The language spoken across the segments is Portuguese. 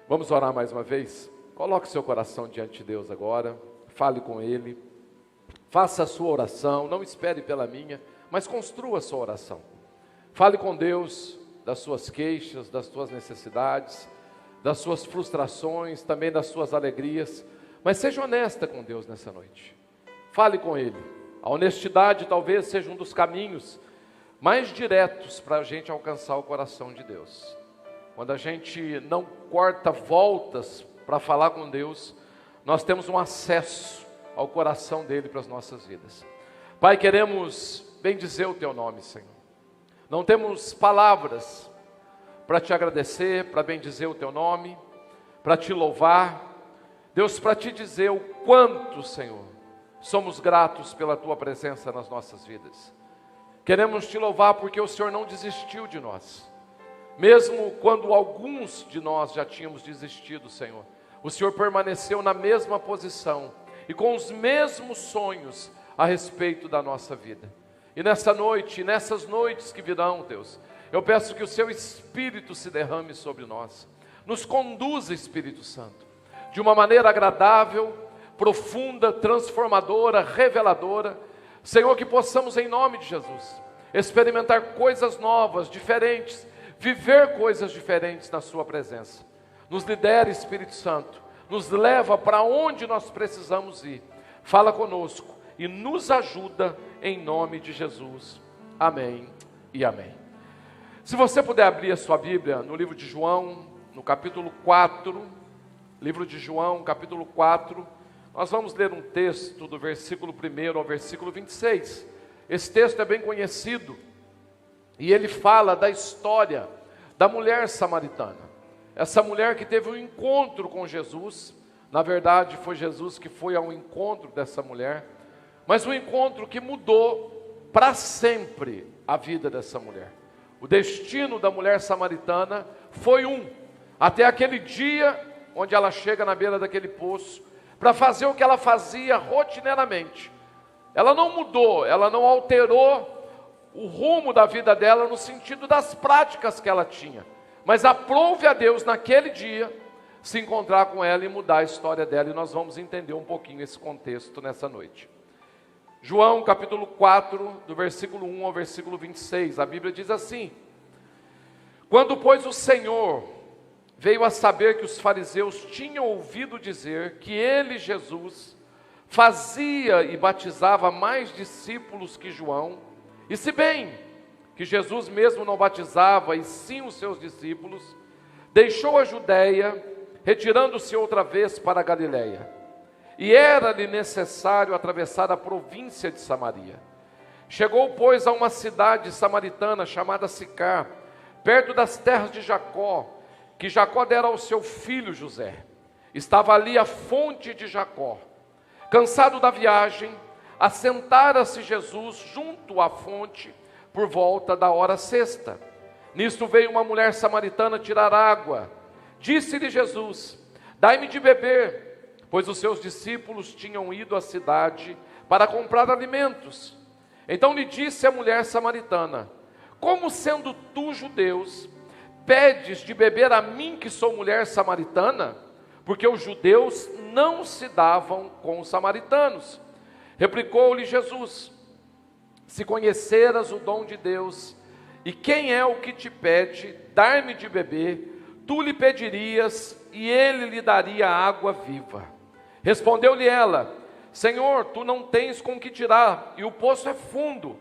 Vamos orar mais uma vez? Coloque seu coração diante de Deus agora, fale com Ele, faça a sua oração, não espere pela minha, mas construa a sua oração. Fale com Deus das suas queixas, das suas necessidades, das suas frustrações, também das suas alegrias, mas seja honesta com Deus nessa noite. Fale com Ele. A honestidade talvez seja um dos caminhos mais diretos para a gente alcançar o coração de Deus. Quando a gente não corta voltas para falar com Deus, nós temos um acesso ao coração dele para as nossas vidas. Pai, queremos bendizer o teu nome, Senhor. Não temos palavras para te agradecer, para bendizer o teu nome, para te louvar. Deus, para te dizer o quanto, Senhor, somos gratos pela tua presença nas nossas vidas. Queremos te louvar porque o Senhor não desistiu de nós. Mesmo quando alguns de nós já tínhamos desistido, Senhor, o Senhor permaneceu na mesma posição e com os mesmos sonhos a respeito da nossa vida. E nessa noite, nessas noites que virão, Deus, eu peço que o seu Espírito se derrame sobre nós. Nos conduza, Espírito Santo, de uma maneira agradável, profunda, transformadora, reveladora. Senhor, que possamos em nome de Jesus experimentar coisas novas, diferentes, viver coisas diferentes na sua presença. Nos lidera, Espírito Santo, nos leva para onde nós precisamos ir. Fala conosco e nos ajuda em nome de Jesus. Amém e amém. Se você puder abrir a sua Bíblia no livro de João, no capítulo 4, livro de João, capítulo 4, nós vamos ler um texto do versículo 1 ao versículo 26. Esse texto é bem conhecido e ele fala da história da mulher samaritana. Essa mulher que teve um encontro com Jesus, na verdade foi Jesus que foi ao encontro dessa mulher, mas um encontro que mudou para sempre a vida dessa mulher. O destino da mulher samaritana foi até aquele dia onde ela chega na beira daquele poço, para fazer o que ela fazia rotineiramente. Ela não mudou, ela não alterou o rumo da vida dela no sentido das práticas que ela tinha, mas aprouve a Deus naquele dia se encontrar com ela e mudar a história dela, e nós vamos entender um pouquinho esse contexto nessa noite. João capítulo 4, do versículo 1 ao versículo 26, a Bíblia diz assim: quando, pois, o Senhor veio a saber que os fariseus tinham ouvido dizer que ele, Jesus, fazia e batizava mais discípulos que João, e se bem que Jesus mesmo não batizava, e sim os seus discípulos, deixou a Judéia, retirando-se outra vez para a Galiléia. E era-lhe necessário atravessar a província de Samaria. Chegou, pois, a uma cidade samaritana chamada Sicar, perto das terras de Jacó, que Jacó dera ao seu filho José. Estava ali a fonte de Jacó. Cansado da viagem, assentara-se Jesus junto à fonte por volta da hora sexta. Nisto veio uma mulher samaritana tirar água. Disse-lhe Jesus: dai-me de beber, pois os seus discípulos tinham ido à cidade para comprar alimentos. Então lhe disse a mulher samaritana: como sendo tu judeus, pedes de beber a mim que sou mulher samaritana? Porque os judeus não se davam com os samaritanos. Replicou-lhe Jesus: se conheceras o dom de Deus, e quem é o que te pede dar-me de beber, tu lhe pedirias, e ele lhe daria água viva. Respondeu-lhe ela: Senhor, tu não tens com que tirar, e o poço é fundo.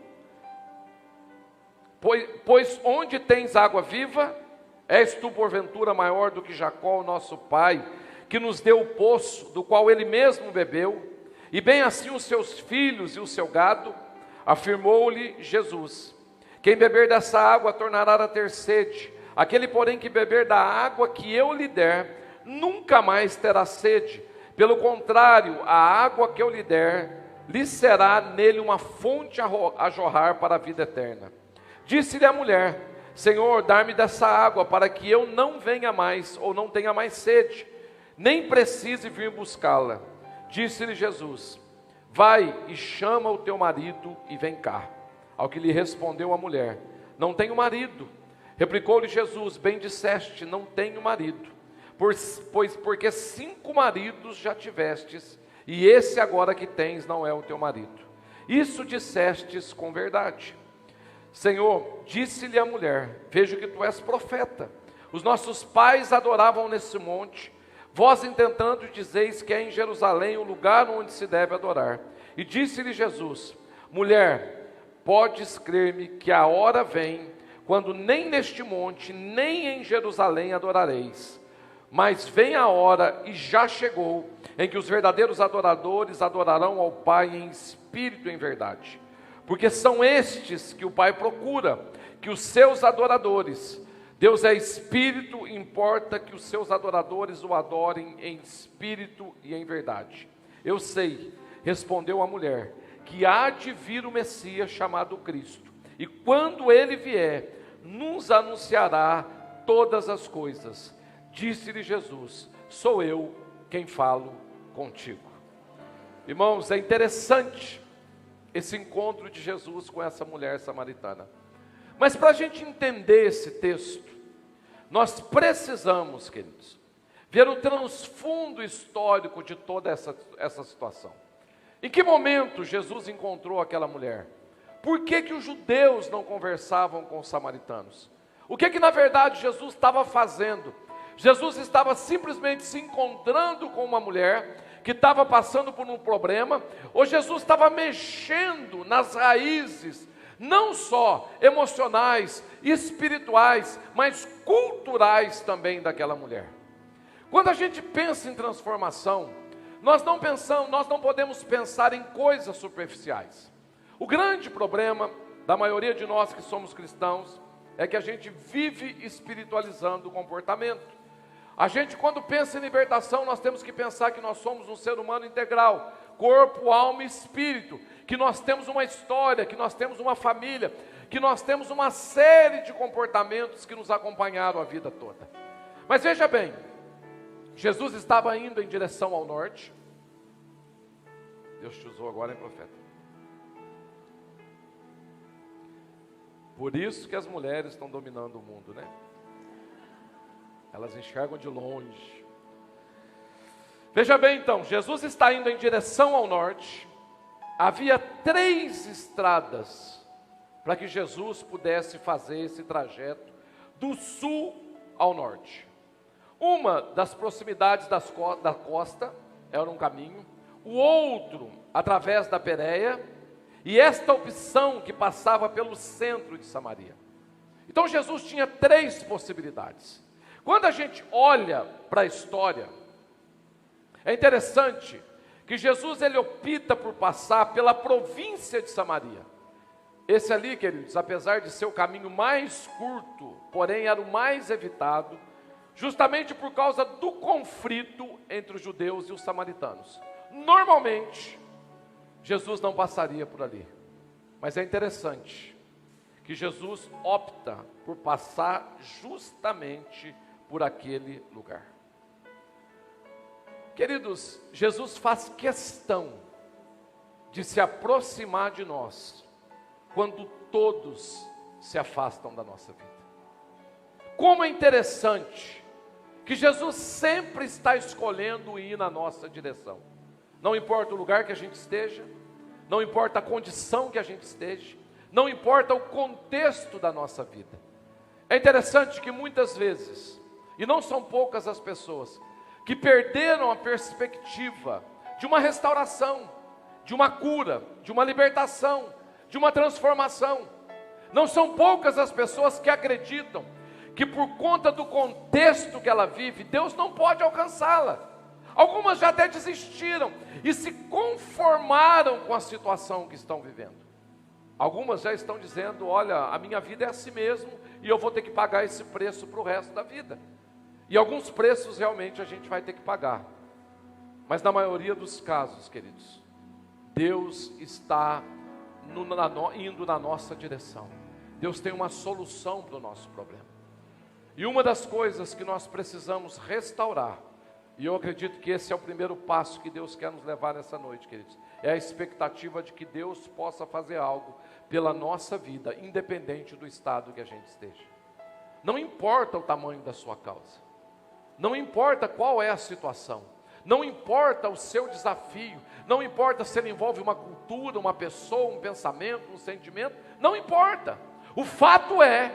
Pois onde tens água viva? És tu porventura maior do que Jacó, nosso pai, que nos deu o poço, do qual ele mesmo bebeu, e bem assim os seus filhos e o seu gado? Afirmou-lhe Jesus: quem beber dessa água tornará a ter sede. Aquele, porém, que beber da água que eu lhe der, nunca mais terá sede. Pelo contrário, a água que eu lhe der, lhe será nele uma fonte a jorrar para a vida eterna. Disse-lhe a mulher: Senhor, dar-me dessa água, para que eu não venha mais, ou não tenha mais sede, nem precise vir buscá-la. Disse-lhe Jesus: vai e chama o teu marido e vem cá. Ao que lhe respondeu a mulher: não tenho marido. Replicou-lhe Jesus: bem disseste, não tenho marido, porque 5 maridos já tivestes, e esse agora que tens não é o teu marido. Isso dissestes com verdade. Senhor, disse-lhe a mulher: vejo que tu és profeta. Os nossos pais adoravam nesse monte, vós intentando dizeis que é em Jerusalém o lugar onde se deve adorar. E disse-lhe Jesus: mulher, podes crer-me que a hora vem, quando nem neste monte, nem em Jerusalém adorareis. Mas vem a hora, e já chegou, em que os verdadeiros adoradores adorarão ao Pai em espírito e em verdade. Porque são estes que o Pai procura, que os seus adoradores. Deus é espírito, importa que os seus adoradores o adorem em espírito e em verdade. Eu sei, respondeu a mulher, que há de vir o Messias chamado Cristo. E quando ele vier, nos anunciará todas as coisas. Disse-lhe Jesus: sou eu quem falo contigo. Irmãos, é interessante esse encontro de Jesus com essa mulher samaritana. Mas para a gente entender esse texto, nós precisamos, queridos, ver o transfundo histórico de toda essa situação. Em que momento Jesus encontrou aquela mulher? Por que os judeus não conversavam com os samaritanos? O que na verdade Jesus estava fazendo? Jesus estava simplesmente se encontrando com uma mulher que estava passando por um problema, ou Jesus estava mexendo nas raízes, não só emocionais, espirituais, mas culturais também daquela mulher. Quando a gente pensa em transformação, nós não podemos pensar em coisas superficiais. O grande problema da maioria de nós que somos cristãos é que a gente vive espiritualizando o comportamento. A gente, quando pensa em libertação, nós temos que pensar que nós somos um ser humano integral, corpo, alma e espírito, que nós temos uma história, que nós temos uma família, que nós temos uma série de comportamentos que nos acompanharam a vida toda. Mas veja bem, Jesus estava indo em direção ao norte. Deus te usou agora, hein, profeta? Por isso que as mulheres estão dominando o mundo, né? Elas enxergam de longe. Veja bem então, Jesus está indo em direção ao norte. Havia 3 estradas para que Jesus pudesse fazer esse trajeto do sul ao norte. Uma das proximidades da costa era um caminho, o outro através da Pérea, e esta opção que passava pelo centro de Samaria. Então Jesus tinha 3 possibilidades. Quando a gente olha para a história, é interessante que Jesus ele opta por passar pela província de Samaria. Esse ali, queridos, apesar de ser o caminho mais curto, porém era o mais evitado, justamente por causa do conflito entre os judeus e os samaritanos. Normalmente, Jesus não passaria por ali. Mas é interessante que Jesus opta por passar justamente por aquele lugar. Queridos, Jesus faz questão de se aproximar de nós quando todos se afastam da nossa vida. Como é interessante que Jesus sempre está escolhendo ir na nossa direção. Não importa o lugar que a gente esteja, não importa a condição que a gente esteja, não importa o contexto da nossa vida. É interessante que muitas vezes, e não são poucas as pessoas, que perderam a perspectiva de uma restauração, de uma cura, de uma libertação, de uma transformação. Não são poucas as pessoas que acreditam que por conta do contexto que ela vive, Deus não pode alcançá-la. Algumas já até desistiram e se conformaram com a situação que estão vivendo. Algumas já estão dizendo: olha, a minha vida é assim mesmo e eu vou ter que pagar esse preço para o resto da vida. E alguns preços realmente a gente vai ter que pagar. Mas na maioria dos casos, queridos, Deus está indo na nossa direção. Deus tem uma solução para o nosso problema. E uma das coisas que nós precisamos restaurar, e eu acredito que esse é o primeiro passo que Deus quer nos levar nessa noite, queridos, é a expectativa de que Deus possa fazer algo pela nossa vida, independente do estado que a gente esteja. Não importa o tamanho da sua causa. Não importa qual é a situação, não importa o seu desafio, não importa se ele envolve uma cultura, uma pessoa, um pensamento, um sentimento, não importa. O fato é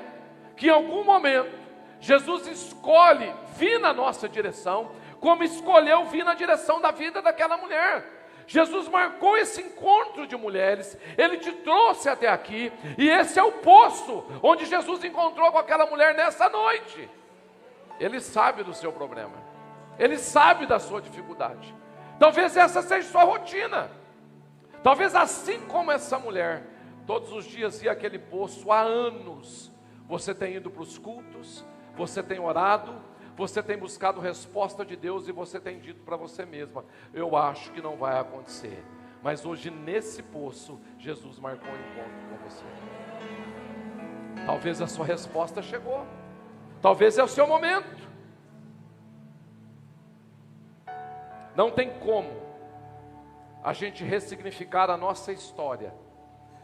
que em algum momento Jesus escolhe vir na nossa direção, como escolheu vir na direção da vida daquela mulher. Jesus marcou esse encontro de mulheres, Ele te trouxe até aqui, e esse é o poço onde Jesus encontrou com aquela mulher nessa noite. Ele sabe do seu problema, Ele sabe da sua dificuldade. Talvez essa seja sua rotina, talvez assim como essa mulher, todos os dias ia àquele poço há anos. Você tem ido para os cultos, você tem orado, você tem buscado resposta de Deus e você tem dito para você mesma: eu acho que não vai acontecer. Mas hoje nesse poço, Jesus marcou um encontro com você. Talvez a sua resposta chegou, talvez é o seu momento. Não tem como a gente ressignificar a nossa história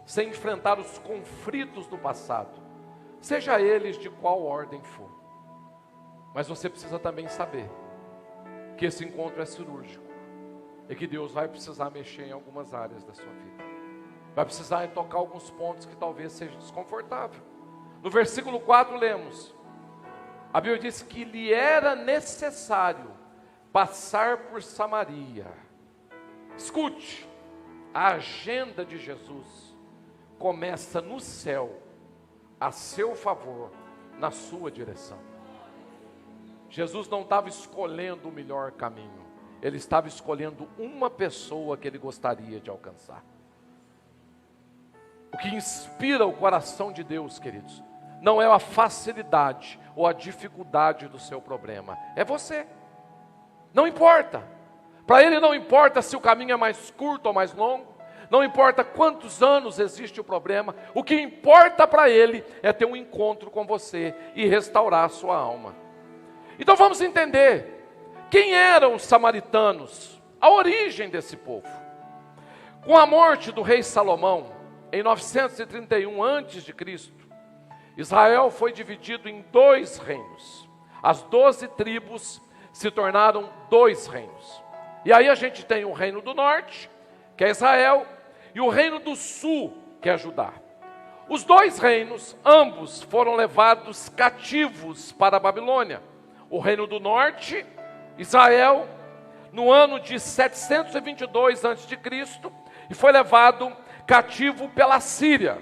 sem enfrentar os conflitos do passado, seja eles de qual ordem for. Mas você precisa também saber que esse encontro é cirúrgico e que Deus vai precisar mexer em algumas áreas da sua vida. Vai precisar tocar alguns pontos que talvez seja desconfortável. No versículo 4 lemos, a Bíblia diz que lhe era necessário passar por Samaria. Escute, a agenda de Jesus começa no céu, a seu favor, na sua direção. Jesus não estava escolhendo o melhor caminho, Ele estava escolhendo uma pessoa que Ele gostaria de alcançar. O que inspira o coração de Deus, queridos, não é a facilidade ou a dificuldade do seu problema, é você. Não importa, para Ele não importa se o caminho é mais curto ou mais longo, não importa quantos anos existe o problema, o que importa para Ele é ter um encontro com você e restaurar a sua alma. Então vamos entender quem eram os samaritanos, a origem desse povo. Com a morte do rei Salomão, em 931 a.C., Israel foi dividido em 2 reinos. As 12 tribos se tornaram 2 reinos. E aí a gente tem o reino do norte, que é Israel, e o reino do sul, que é Judá. Os 2 reinos, ambos foram levados cativos para a Babilônia. O reino do norte, Israel, no ano de 722 a.C., e foi levado cativo pela Síria.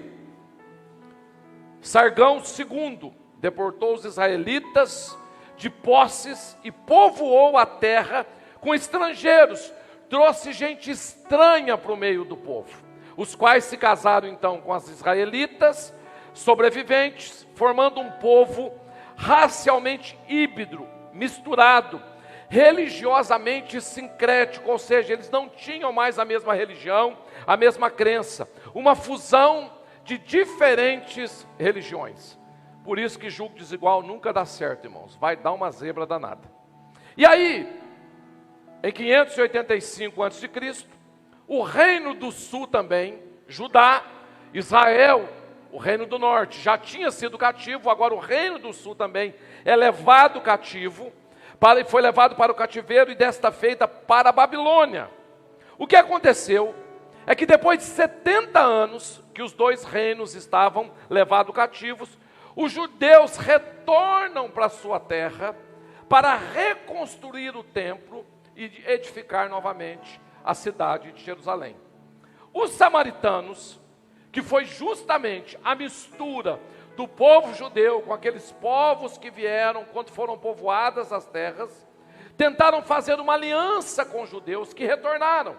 Sargão II deportou os israelitas de posses e povoou a terra com estrangeiros, trouxe gente estranha para o meio do povo, os quais se casaram então com as israelitas sobreviventes, formando um povo racialmente híbrido, misturado, religiosamente sincrético, ou seja, eles não tinham mais a mesma religião, a mesma crença, uma fusão de diferentes religiões. Por isso que julgo desigual nunca dá certo, irmãos, vai dar uma zebra danada. E aí, em 585 a.C., o reino do sul também, Judá, Israel, o reino do norte já tinha sido cativo, agora o reino do sul também é levado cativo, foi levado para o cativeiro e desta feita para a Babilônia. O que aconteceu é que depois de 70 anos que os 2 reinos estavam levados cativos, os judeus retornam para a sua terra para reconstruir o templo e edificar novamente a cidade de Jerusalém. Os samaritanos, que foi justamente a mistura do povo judeu com aqueles povos que vieram quando foram povoadas as terras, tentaram fazer uma aliança com os judeus que retornaram,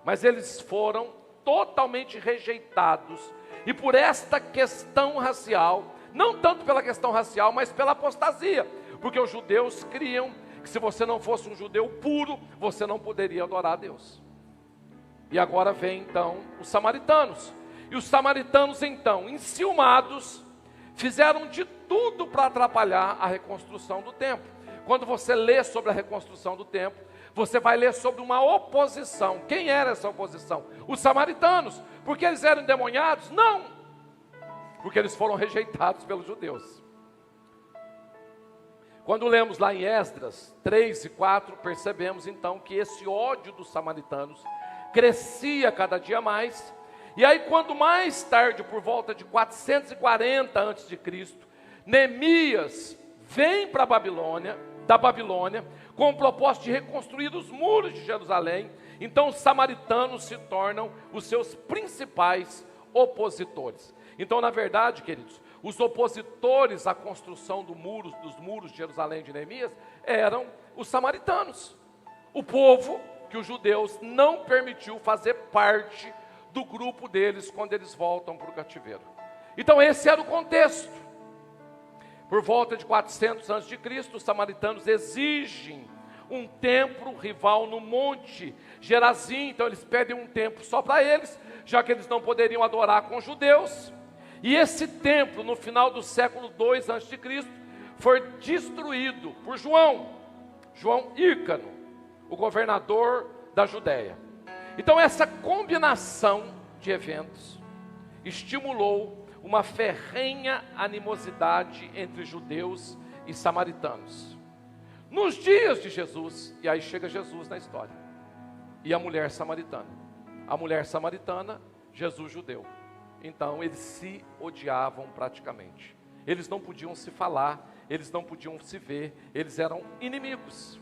mas eles foram totalmente rejeitados, e por esta questão racial, não tanto pela questão racial, mas pela apostasia, porque os judeus criam que se você não fosse um judeu puro, você não poderia adorar a Deus. E agora vem então os samaritanos. E os samaritanos então, enciumados, fizeram de tudo para atrapalhar a reconstrução do templo. Quando você lê sobre a reconstrução do templo, você vai ler sobre uma oposição. Quem era essa oposição? Os samaritanos. Porque eles eram endemoniados? Não. Porque eles foram rejeitados pelos judeus. Quando lemos lá em Esdras 3 e 4, percebemos então que esse ódio dos samaritanos crescia cada dia mais. E aí quando mais tarde, por volta de 440 a.C., Neemias vem para da Babilônia, com o propósito de reconstruir os muros de Jerusalém, então os samaritanos se tornam os seus principais opositores. Então, na verdade, queridos, os opositores à construção dos muros de Jerusalém de Neemias eram os samaritanos, o povo que os judeus não permitiu fazer parte do grupo deles quando eles voltam para o cativeiro. Então esse era o contexto. Por volta de 400 a.C., os samaritanos exigem um templo rival no monte Gerazim. Então eles pedem um templo só para eles, já que eles não poderiam adorar com os judeus. E esse templo, no final do século II a.C., foi destruído por João Hyrcano, o governador da Judéia. Então essa combinação de eventos estimulou uma ferrenha animosidade entre judeus e samaritanos. Nos dias de Jesus, e aí chega Jesus na história, e a mulher samaritana. A mulher samaritana, Jesus judeu. Então eles se odiavam praticamente. Eles não podiam se falar, eles não podiam se ver, eles eram inimigos.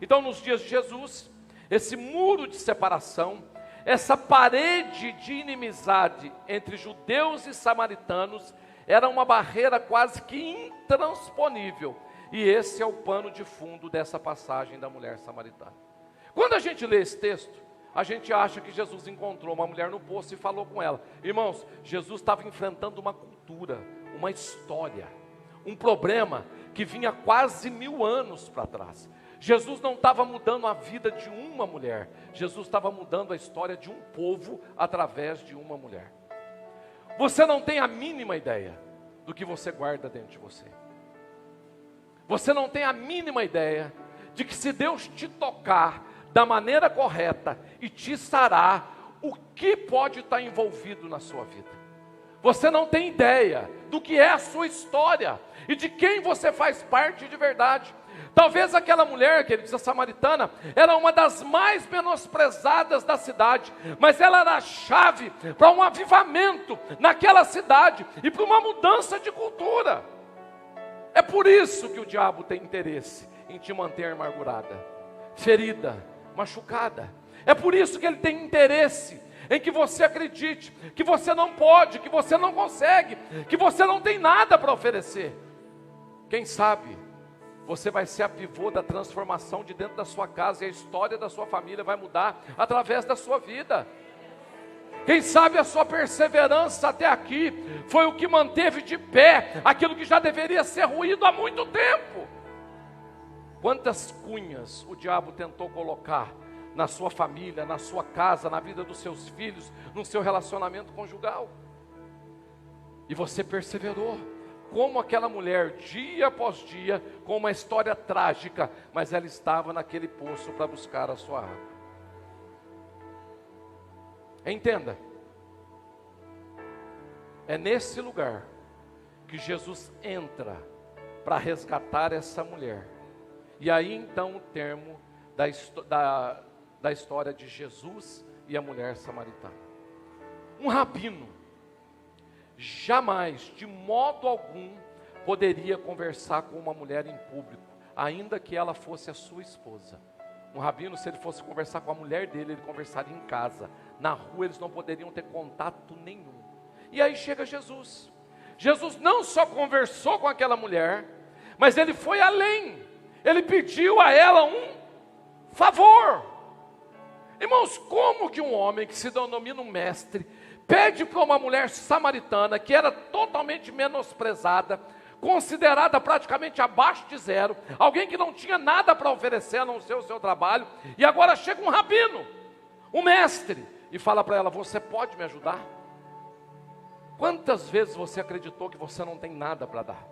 Então nos dias de Jesus, esse muro de separação, essa parede de inimizade entre judeus e samaritanos, era uma barreira quase que intransponível. E esse é o pano de fundo dessa passagem da mulher samaritana. Quando a gente lê esse texto, a gente acha que Jesus encontrou uma mulher no poço e falou com ela. Irmãos, Jesus estava enfrentando uma cultura, uma história, um problema que vinha quase 1000 anos para trás. Jesus não estava mudando a vida de uma mulher, Jesus estava mudando a história de um povo através de uma mulher. Você não tem a mínima ideia do que você guarda dentro de você. Você não tem a mínima ideia de que se Deus te tocar da maneira correta e te sarar, o que pode estar envolvido na sua vida. Você não tem ideia do que é a sua história e de quem você faz parte de verdade. Talvez aquela mulher, que ele diz, a samaritana, era uma das mais menosprezadas da cidade, mas ela era a chave para um avivamento naquela cidade e para uma mudança de cultura. É por isso que o diabo tem interesse em te manter amargurada, ferida, machucada. É por isso que ele tem interesse em que você acredite que você não pode, que você não consegue, que você não tem nada para oferecer. Quem sabe você vai ser a pivô da transformação de dentro da sua casa e a história da sua família vai mudar através da sua vida. Quem sabe a sua perseverança até aqui foi o que manteve de pé aquilo que já deveria ser ruído há muito tempo. Quantas cunhas o diabo tentou colocar na sua família, na sua casa, na vida dos seus filhos, no seu relacionamento conjugal. E você perseverou. Como aquela mulher, dia após dia, com uma história trágica, mas ela estava naquele poço para buscar a sua água. Entenda, é nesse lugar que Jesus entra para resgatar essa mulher. E aí então o termo da história de Jesus e a mulher samaritana. Um rabino jamais, de modo algum, poderia conversar com uma mulher em público, ainda que ela fosse a sua esposa. Um rabino, se ele fosse conversar com a mulher dele, ele conversaria em casa. Na rua eles não poderiam ter contato nenhum. E aí chega Jesus. Jesus não só conversou com aquela mulher, mas ele foi além. Ele pediu a ela um favor. Irmãos, como que um homem que se denomina um mestre pede para uma mulher samaritana, que era totalmente menosprezada, considerada praticamente abaixo de zero, alguém que não tinha nada para oferecer a não ser o seu trabalho, e agora chega um rabino, um mestre, e fala para ela: você pode me ajudar? Quantas vezes você acreditou que você não tem nada para dar?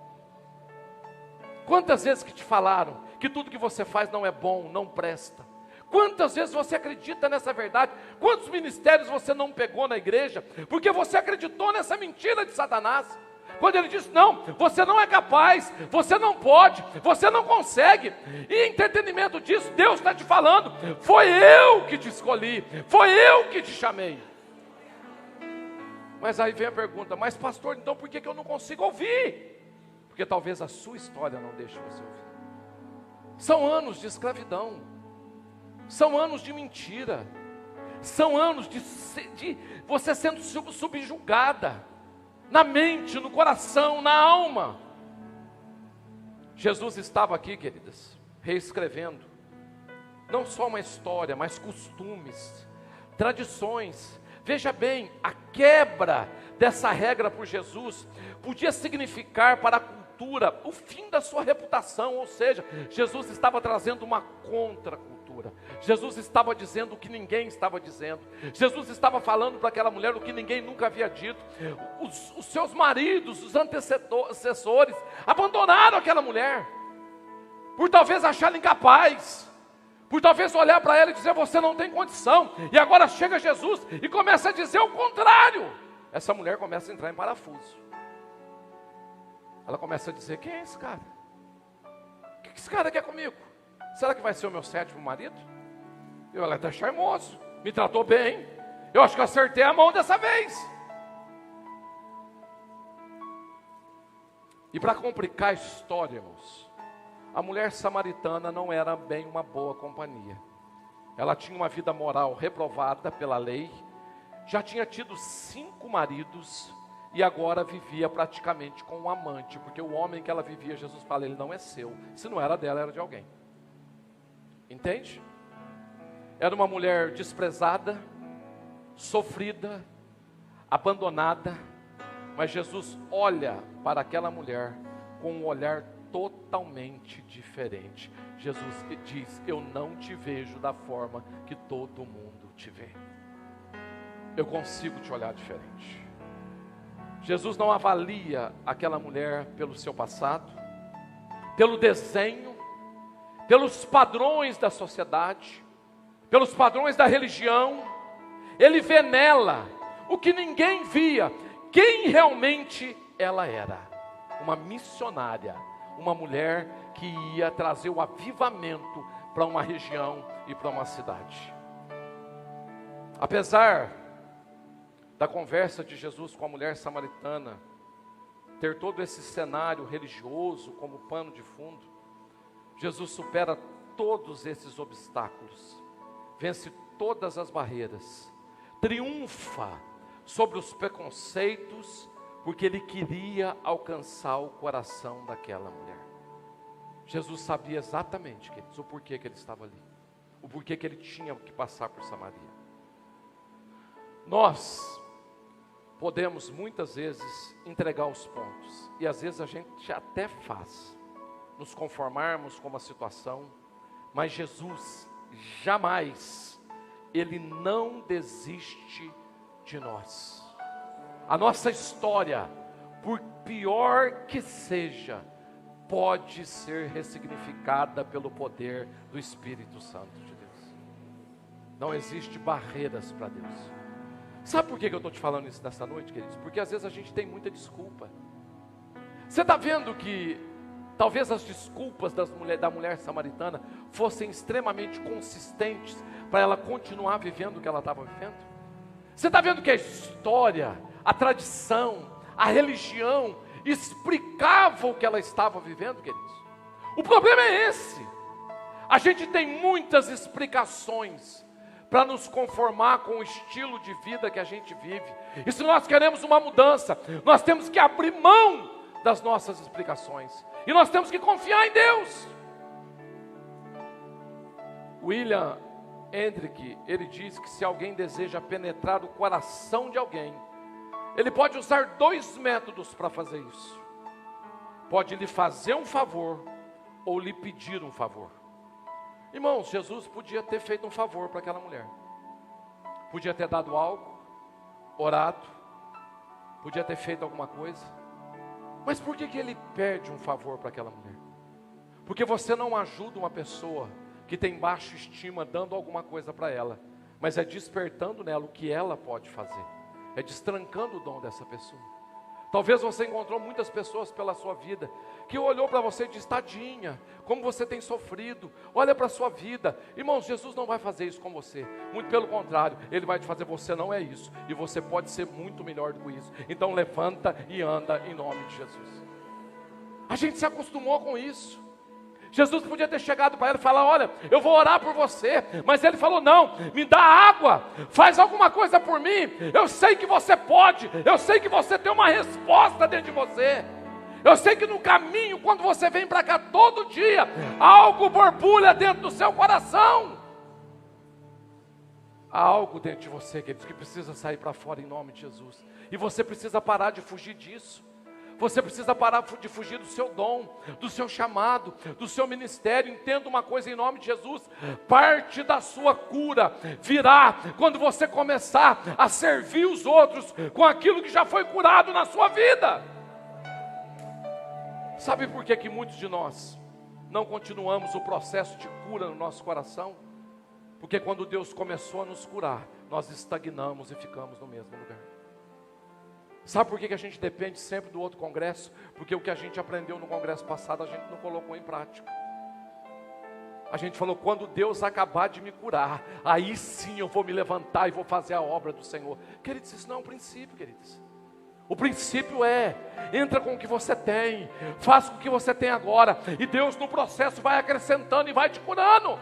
Quantas vezes que te falaram que tudo que você faz não é bom, não presta? Quantas vezes você acredita nessa verdade? Quantos ministérios você não pegou na igreja porque você acreditou nessa mentira de Satanás? quando ele diz: não, você não é capaz, você não pode, você não consegue. E entretenimento disso, Deus está te falando: foi eu que te escolhi, foi eu que te chamei. Mas aí vem a pergunta: mas pastor, então por que eu não consigo ouvir? Porque talvez a sua história não deixe você ouvir. São anos de escravidão, são anos de mentira, são anos de você sendo subjugada, na mente, no coração, na alma. Jesus estava aqui, queridas, reescrevendo, não só uma história, mas costumes, tradições. Veja bem, a quebra dessa regra por Jesus podia significar para a cultura o fim da sua reputação, ou seja, Jesus estava trazendo uma contracultura. Jesus estava dizendo o que ninguém estava dizendo. Jesus estava falando para aquela mulher o que ninguém nunca havia dito. Os seus maridos, os antecessores, abandonaram aquela mulher, por talvez achá-la incapaz, por talvez olhar para ela e dizer: você não tem condição. E agora chega Jesus e começa a dizer o contrário. Essa mulher começa a entrar em parafuso. Ela começa a dizer: quem é esse cara? O que esse cara quer comigo? Será que vai ser o meu 7º marido? Ele é até charmoso, me tratou bem, eu acho que eu acertei a mão dessa vez. E para complicar a história, irmãos, a mulher samaritana não era bem uma boa companhia. Ela tinha uma vida moral reprovada pela lei, já tinha tido 5 maridos e agora vivia praticamente com um amante, porque o homem que ela vivia, Jesus fala, ele não é seu. Se não era dela, era de alguém. Entende? Era uma mulher desprezada, sofrida, abandonada, mas Jesus olha para aquela mulher com um olhar totalmente diferente. Jesus diz: eu não te vejo da forma que todo mundo te vê. Eu consigo te olhar diferente. Jesus não avalia aquela mulher pelo seu passado, pelo desenho, pelos padrões da sociedade, pelos padrões da religião. Ele vê nela o que ninguém via, quem realmente ela era. Uma missionária, uma mulher que ia trazer o avivamento para uma região e para uma cidade. Apesar da conversa de Jesus com a mulher samaritana ter todo esse cenário religioso como pano de fundo, Jesus supera todos esses obstáculos, vence todas as barreiras, triunfa sobre os preconceitos, porque ele queria alcançar o coração daquela mulher. Jesus sabia exatamente, queridos, o porquê que ele estava ali, o porquê que ele tinha que passar por Samaria. Nós podemos muitas vezes entregar os pontos, e às vezes a gente até faz, nos conformarmos com uma situação, mas Jesus jamais, ele não desiste de nós. A nossa história, por pior que seja, pode ser ressignificada pelo poder do Espírito Santo de Deus. Não existe barreiras para Deus. Sabe por que eu estou te falando isso nessa noite, queridos? Porque às vezes a gente tem muita desculpa. Você está vendo que talvez as desculpas da mulher samaritana fossem extremamente consistentes para ela continuar vivendo o que ela estava vivendo? Você está vendo que a história, a tradição, a religião explicavam o que ela estava vivendo, queridos? O problema é esse. A gente tem muitas explicações para nos conformar com o estilo de vida que a gente vive. E se nós queremos uma mudança, nós temos que abrir mão das nossas explicações, e nós temos que confiar em Deus. William Hendrick, ele diz que se alguém deseja penetrar o coração de alguém, ele pode usar 2 métodos para fazer isso. Pode lhe fazer um favor ou lhe pedir um favor. Irmãos, Jesus podia ter feito um favor para aquela mulher, podia ter dado algo, orado, podia ter feito alguma coisa, mas por que ele pede um favor para aquela mulher? Porque você não ajuda uma pessoa que tem baixa estima dando alguma coisa para ela, mas é despertando nela o que ela pode fazer, é destrancando o dom dessa pessoa. Talvez você encontrou muitas pessoas pela sua vida, que olhou para você e disse: tadinha, como você tem sofrido, olha para a sua vida. Irmãos, Jesus não vai fazer isso com você, muito pelo contrário, Ele vai te fazer, você não é isso, e você pode ser muito melhor do que isso. Então levanta e anda em nome de Jesus. A gente se acostumou com isso. Jesus podia ter chegado para ela e falar: olha, eu vou orar por você. Mas ele falou: não, me dá água, faz alguma coisa por mim. Eu sei que você pode, eu sei que você tem uma resposta dentro de você. Eu sei que no caminho, quando você vem para cá todo dia, algo borbulha dentro do seu coração. Há algo dentro de você, queridos, que precisa sair para fora em nome de Jesus. E você precisa parar de fugir disso. Você precisa parar de fugir do seu dom, do seu chamado, do seu ministério. Entenda uma coisa em nome de Jesus: parte da sua cura virá quando você começar a servir os outros com aquilo que já foi curado na sua vida. Sabe por que muitos de nós não continuamos o processo de cura no nosso coração? Porque quando Deus começou a nos curar, nós estagnamos e ficamos no mesmo lugar. Sabe por que a gente depende sempre do outro congresso? Porque o que a gente aprendeu no congresso passado, a gente não colocou em prática. A gente falou: quando Deus acabar de me curar, aí sim eu vou me levantar e vou fazer a obra do Senhor. Queridos, isso não é um princípio, queridos. O princípio é: entra com o que você tem, faça com o que você tem agora, e Deus no processo vai acrescentando e vai te curando.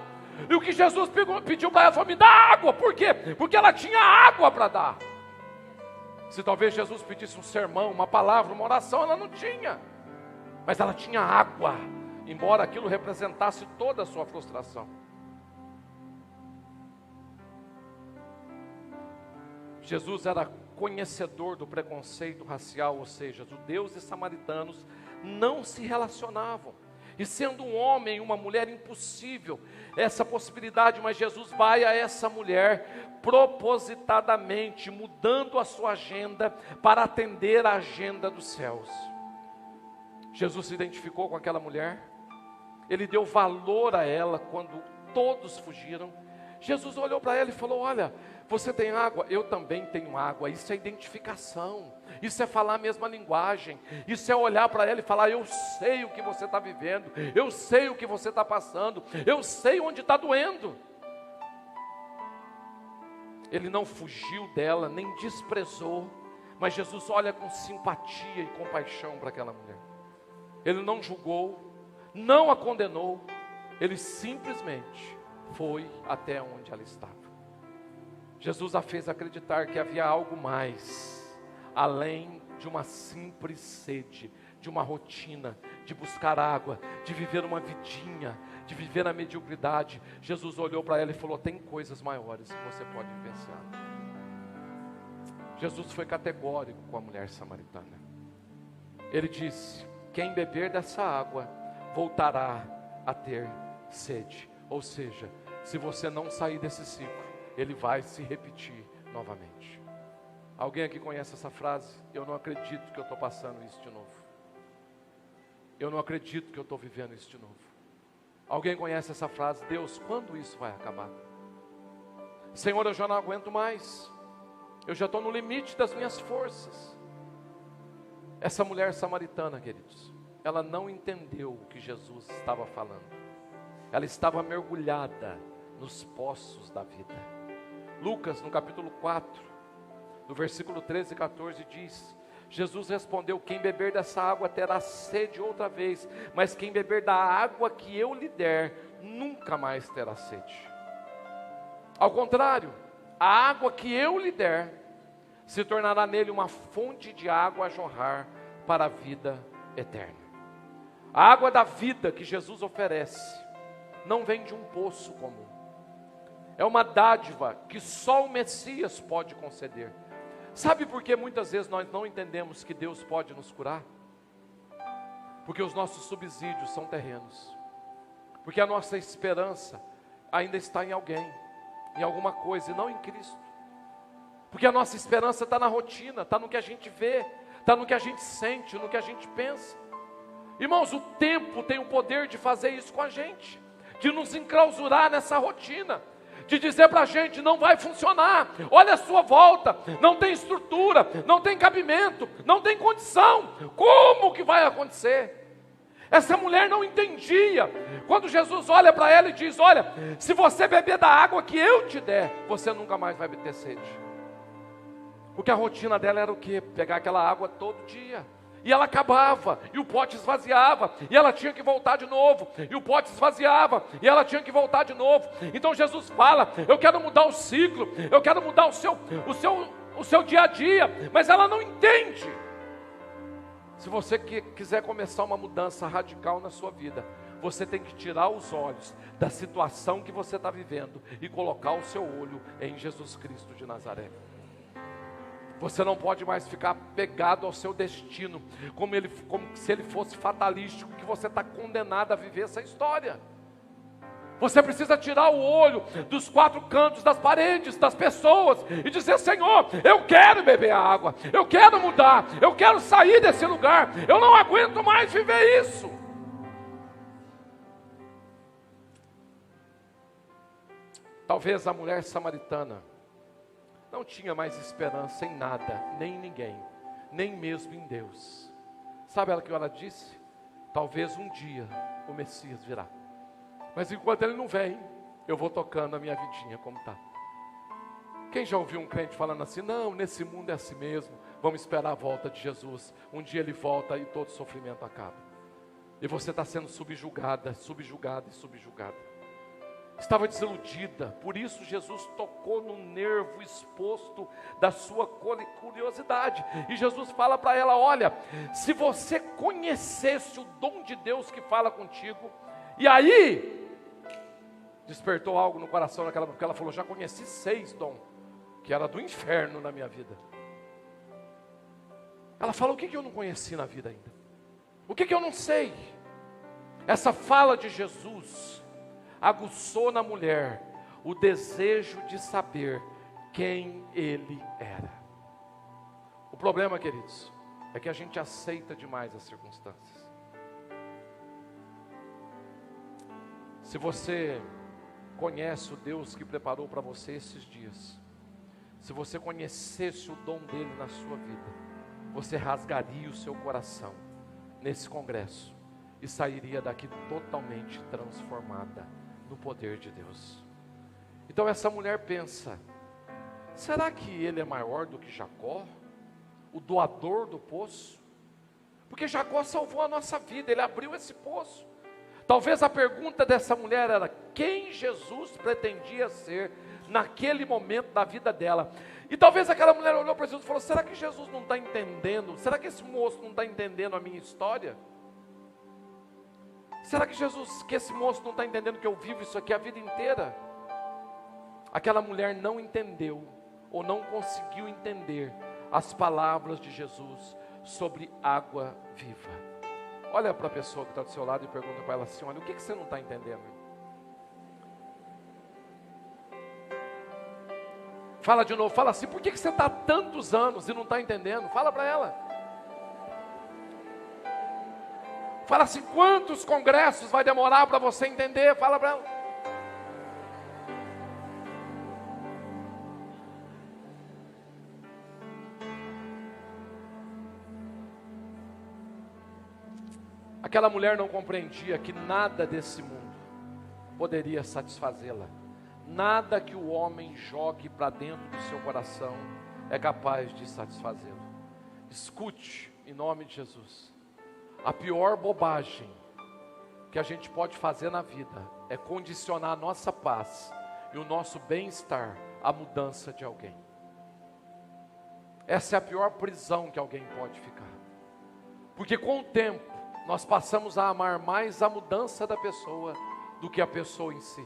E o que Jesus pediu para ela foi: me dá água. Por quê? Porque ela tinha água para dar. Se talvez Jesus pedisse um sermão, uma palavra, uma oração, ela não tinha. Mas ela tinha água, embora aquilo representasse toda a sua frustração. Jesus era conhecedor do preconceito racial, ou seja, judeus e samaritanos não se relacionavam. E sendo um homem e uma mulher, impossível essa possibilidade, mas Jesus vai a essa mulher propositadamente, mudando a sua agenda para atender a agenda dos céus. Jesus se identificou com aquela mulher, Ele deu valor a ela quando todos fugiram. Jesus olhou para ela e falou: olha, você tem água? Eu também tenho água. Isso é identificação, isso é falar a mesma linguagem, isso é olhar para ela e falar: eu sei o que você está vivendo, eu sei o que você está passando, eu sei onde está doendo. Ele não fugiu dela, nem desprezou, mas Jesus olha com simpatia e compaixão para aquela mulher. Ele não julgou, não a condenou, Ele simplesmente foi até onde ela estava. Jesus a fez acreditar que havia algo mais, além de uma simples sede, de uma rotina, de buscar água, de viver uma vidinha, de viver na mediocridade. Jesus olhou para ela e falou: tem coisas maiores que você pode vivenciar. Jesus foi categórico com a mulher samaritana. Ele disse: quem beber dessa água voltará a ter sede. Ou seja, se você não sair desse ciclo, ele vai se repetir novamente. Alguém aqui conhece essa frase? Eu não acredito que eu estou passando isso de novo. Eu não acredito que eu estou vivendo isso de novo. Alguém conhece essa frase? Deus, quando isso vai acabar? Senhor, eu já não aguento mais. Eu já estou no limite das minhas forças. Essa mulher samaritana, queridos, ela não entendeu o que Jesus estava falando. Ela estava mergulhada nos poços da vida. Lucas, no capítulo 4, no versículo 13 e 14, diz: Jesus respondeu: quem beber dessa água terá sede outra vez, mas quem beber da água que eu lhe der, nunca mais terá sede. Ao contrário, a água que eu lhe der, se tornará nele uma fonte de água a jorrar para a vida eterna. A água da vida que Jesus oferece, não vem de um poço comum. É uma dádiva que só o Messias pode conceder. Sabe por que muitas vezes nós não entendemos que Deus pode nos curar? Porque os nossos subsídios são terrenos. Porque a nossa esperança ainda está em alguém, em alguma coisa, e não em Cristo. Porque a nossa esperança está na rotina, está no que a gente vê, está no que a gente sente, no que a gente pensa. Irmãos, o tempo tem o poder de fazer isso com a gente, de nos enclausurar nessa rotina, de dizer para a gente: não vai funcionar, olha a sua volta, não tem estrutura, não tem cabimento, não tem condição, como que vai acontecer? Essa mulher não entendia, quando Jesus olha para ela e diz: olha, se você beber da água que eu te der, você nunca mais vai ter sede. Porque a rotina dela era o quê? Pegar aquela água todo dia. E ela acabava, e o pote esvaziava, e ela tinha que voltar de novo, e o pote esvaziava, e ela tinha que voltar de novo. Então Jesus fala: eu quero mudar o ciclo, eu quero mudar o seu dia a dia, mas ela não entende. Se você quiser começar uma mudança radical na sua vida, você tem que tirar os olhos da situação que você está vivendo e colocar o seu olho em Jesus Cristo de Nazaré. Você não pode mais ficar pegado ao seu destino, como se ele fosse fatalístico, que você está condenado a viver essa história. Você precisa tirar o olho dos quatro cantos das paredes, das pessoas, e dizer: Senhor, eu quero beber a água, eu quero mudar, eu quero sair desse lugar, eu não aguento mais viver isso. Talvez a mulher samaritana não tinha mais esperança em nada, nem em ninguém, nem mesmo em Deus. Sabe o que ela disse? Talvez um dia o Messias virá, mas enquanto ele não vem, eu vou tocando a minha vidinha como está. Quem já ouviu um crente falando assim: não, nesse mundo é assim mesmo, vamos esperar a volta de Jesus, um dia ele volta e todo sofrimento acaba. E você está sendo subjugada, estava desiludida. Por isso Jesus tocou no nervo exposto da sua curiosidade, e Jesus fala para ela: olha, se você conhecesse o dom de Deus que fala contigo. E aí despertou algo no coração daquela, porque ela falou: já conheci 6 dons, que era do inferno na minha vida. Ela falou: o que eu não conheci na vida ainda? O que eu não sei? Essa fala de Jesus aguçou na mulher o desejo de saber quem ele era. O problema, queridos, é que a gente aceita demais as circunstâncias. Se você conhece o Deus que preparou para você esses dias, se você conhecesse o dom dele na sua vida, você rasgaria o seu coração nesse congresso e sairia daqui totalmente transformada no poder de Deus. Então essa mulher pensa: será que ele é maior do que Jacó, o doador do poço? Porque Jacó salvou a nossa vida, ele abriu esse poço. Talvez a pergunta dessa mulher era: quem Jesus pretendia ser naquele momento da vida dela? E talvez aquela mulher olhou para Jesus e falou: será que Jesus não está entendendo? Será que esse moço não está entendendo a minha história? Será que esse moço não está entendendo que eu vivo isso aqui a vida inteira? Aquela mulher não entendeu, ou não conseguiu entender as palavras de Jesus sobre água viva. Olha para a pessoa que está do seu lado e pergunta para ela assim: olha, o que você não está entendendo? Fala de novo, fala assim: por que você está há tantos anos e não está entendendo? Fala para ela. Fala assim: quantos congressos vai demorar para você entender? Fala para ela. Aquela mulher não compreendia que nada desse mundo poderia satisfazê-la. Nada que o homem jogue para dentro do seu coração é capaz de satisfazê-lo. Escute, em nome de Jesus. A pior bobagem que a gente pode fazer na vida é condicionar a nossa paz e o nosso bem-estar à mudança de alguém. Essa é a pior prisão que alguém pode ficar. Porque com o tempo, nós passamos a amar mais a mudança da pessoa do que a pessoa em si.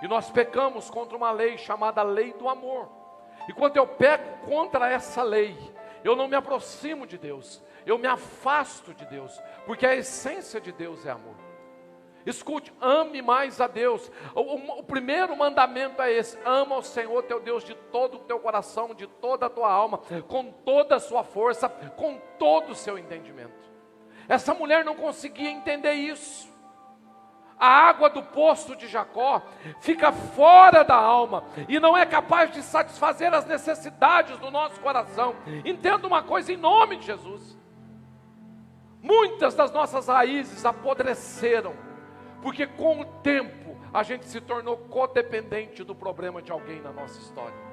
E nós pecamos contra uma lei chamada lei do amor. E quando eu peco contra essa lei, eu não me aproximo de Deus, eu me afasto de Deus, porque a essência de Deus é amor. Escute, ame mais a Deus. O primeiro mandamento é esse: ama o Senhor teu Deus de todo o teu coração, de toda a tua alma, com toda a sua força, com todo o seu entendimento. Essa mulher não conseguia entender isso. a água do poço de Jacó fica fora da alma e não é capaz de satisfazer as necessidades do nosso coração. Entenda uma coisa em nome de Jesus: muitas das nossas raízes apodreceram, porque com o tempo a gente se tornou codependente do problema de alguém na nossa história.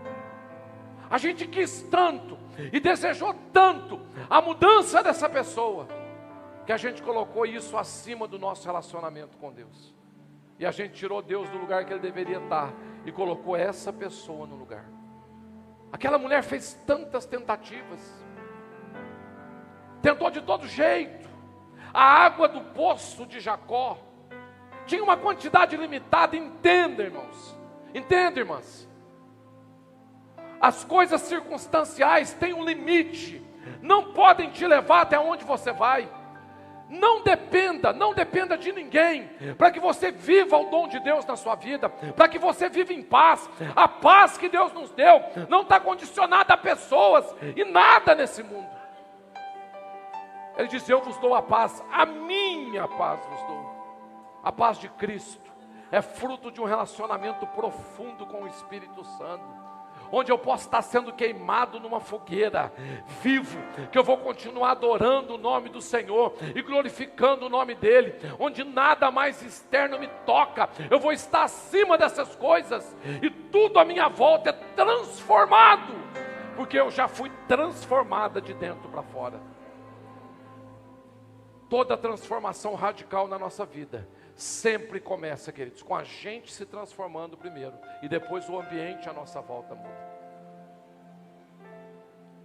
A gente quis tanto e desejou tanto a mudança dessa pessoa, que a gente colocou isso acima do nosso relacionamento com Deus. E a gente tirou Deus do lugar que Ele deveria estar e colocou essa pessoa no lugar. Aquela mulher fez tantas tentativas, tentou de todo jeito. A água do poço de Jacó tinha uma quantidade limitada. Entenda, irmãos, entenda, irmãs, as coisas circunstanciais têm um limite, não podem te levar até onde você vai. Não dependa de ninguém, para que você viva o dom de Deus na sua vida, para que você viva em paz. A paz que Deus nos deu não está condicionada a pessoas e nada nesse mundo. Ele diz: eu vos dou a paz, a minha paz vos dou. A paz de Cristo é fruto de um relacionamento profundo com o Espírito Santo, onde eu posso estar sendo queimado numa fogueira, vivo, que eu vou continuar adorando o nome do Senhor e glorificando o nome dEle, onde nada mais externo me toca. Eu vou estar acima dessas coisas e tudo à minha volta é transformado, porque eu já fui transformada de dentro para fora. Toda transformação radical na nossa vida sempre começa, queridos, com a gente se transformando primeiro, e depois o ambiente à nossa volta muda.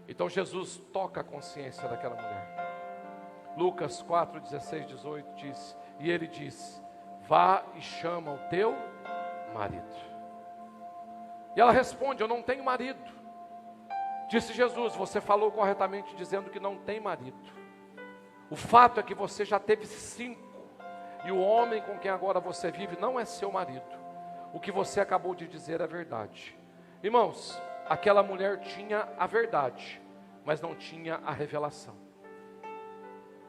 Então Jesus toca a consciência daquela mulher. Lucas 4, 16, 18 diz: e ele diz: vá e chama o teu marido. E ela responde: eu não tenho marido. Disse Jesus: você falou corretamente dizendo que não tem marido. O fato é que você já teve 5, e o homem com quem agora você vive não é seu marido. O que você acabou de dizer é verdade. Irmãos, aquela mulher tinha a verdade, mas não tinha a revelação.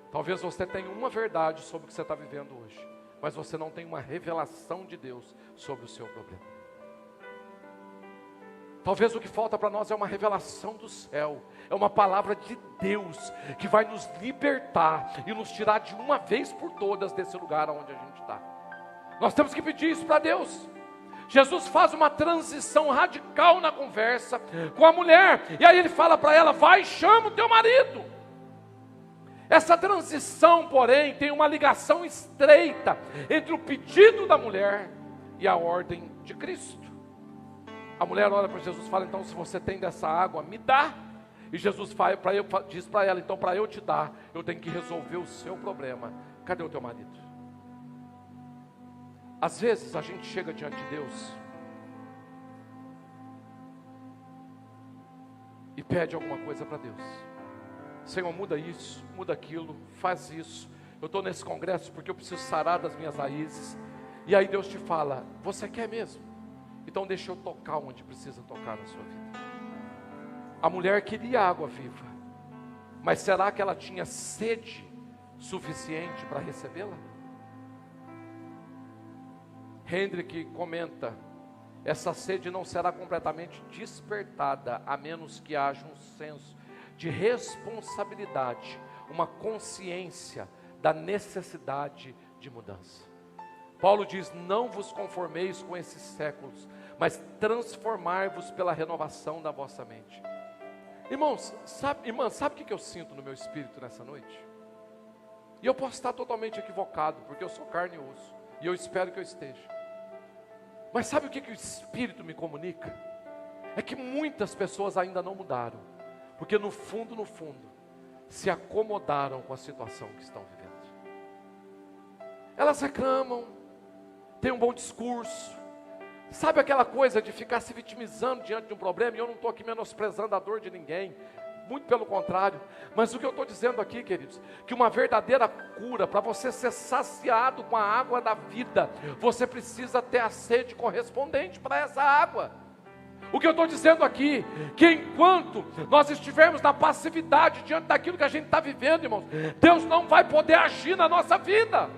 Talvez você tenha uma verdade sobre o que você está vivendo hoje, mas você não tem uma revelação de Deus sobre o seu problema. Talvez o que falta para nós é uma revelação do céu, é uma palavra de Deus, que vai nos libertar e nos tirar de uma vez por todas desse lugar onde a gente está. Nós temos que pedir isso para Deus. Jesus faz uma transição radical na conversa com a mulher, e aí ele fala para ela: vai e chama o teu marido. Essa transição, porém, tem uma ligação estreita entre o pedido da mulher e a ordem de Cristo. A mulher olha para Jesus e fala: então, se você tem dessa água, me dá. E Jesus diz para ela: então, para eu te dar, eu tenho que resolver o seu problema. Cadê o teu marido? Às vezes a gente chega diante de Deus e pede alguma coisa para Deus. Senhor, muda isso, muda aquilo, faz isso. Eu estou nesse congresso porque eu preciso sarar das minhas raízes. E aí Deus te fala: você quer mesmo? Então deixa eu tocar onde precisa tocar na sua vida. A mulher queria água viva, mas será que ela tinha sede suficiente para recebê-la? Hendrick comenta: essa sede não será completamente despertada, a menos que haja um senso de responsabilidade, uma consciência da necessidade de mudança. Paulo diz: não vos conformeis com esses séculos, mas transformai-vos pela renovação da vossa mente. Irmãos, sabe o que eu sinto no meu espírito nessa noite? E eu posso estar totalmente equivocado, porque eu sou carne e osso, e eu espero que eu esteja. Mas sabe o que o Espírito me comunica? É que muitas pessoas ainda não mudaram, porque no fundo, se acomodaram com a situação que estão vivendo. Elas reclamam, têm um bom discurso, sabe aquela coisa de ficar se vitimizando diante de um problema? E eu não estou aqui menosprezando a dor de ninguém, muito pelo contrário. Mas o que eu estou dizendo aqui, queridos, que uma verdadeira cura, para você ser saciado com a água da vida, você precisa ter a sede correspondente para essa água. O que eu estou dizendo aqui, que enquanto nós estivermos na passividade diante daquilo que a gente está vivendo, irmãos, Deus não vai poder agir na nossa vida.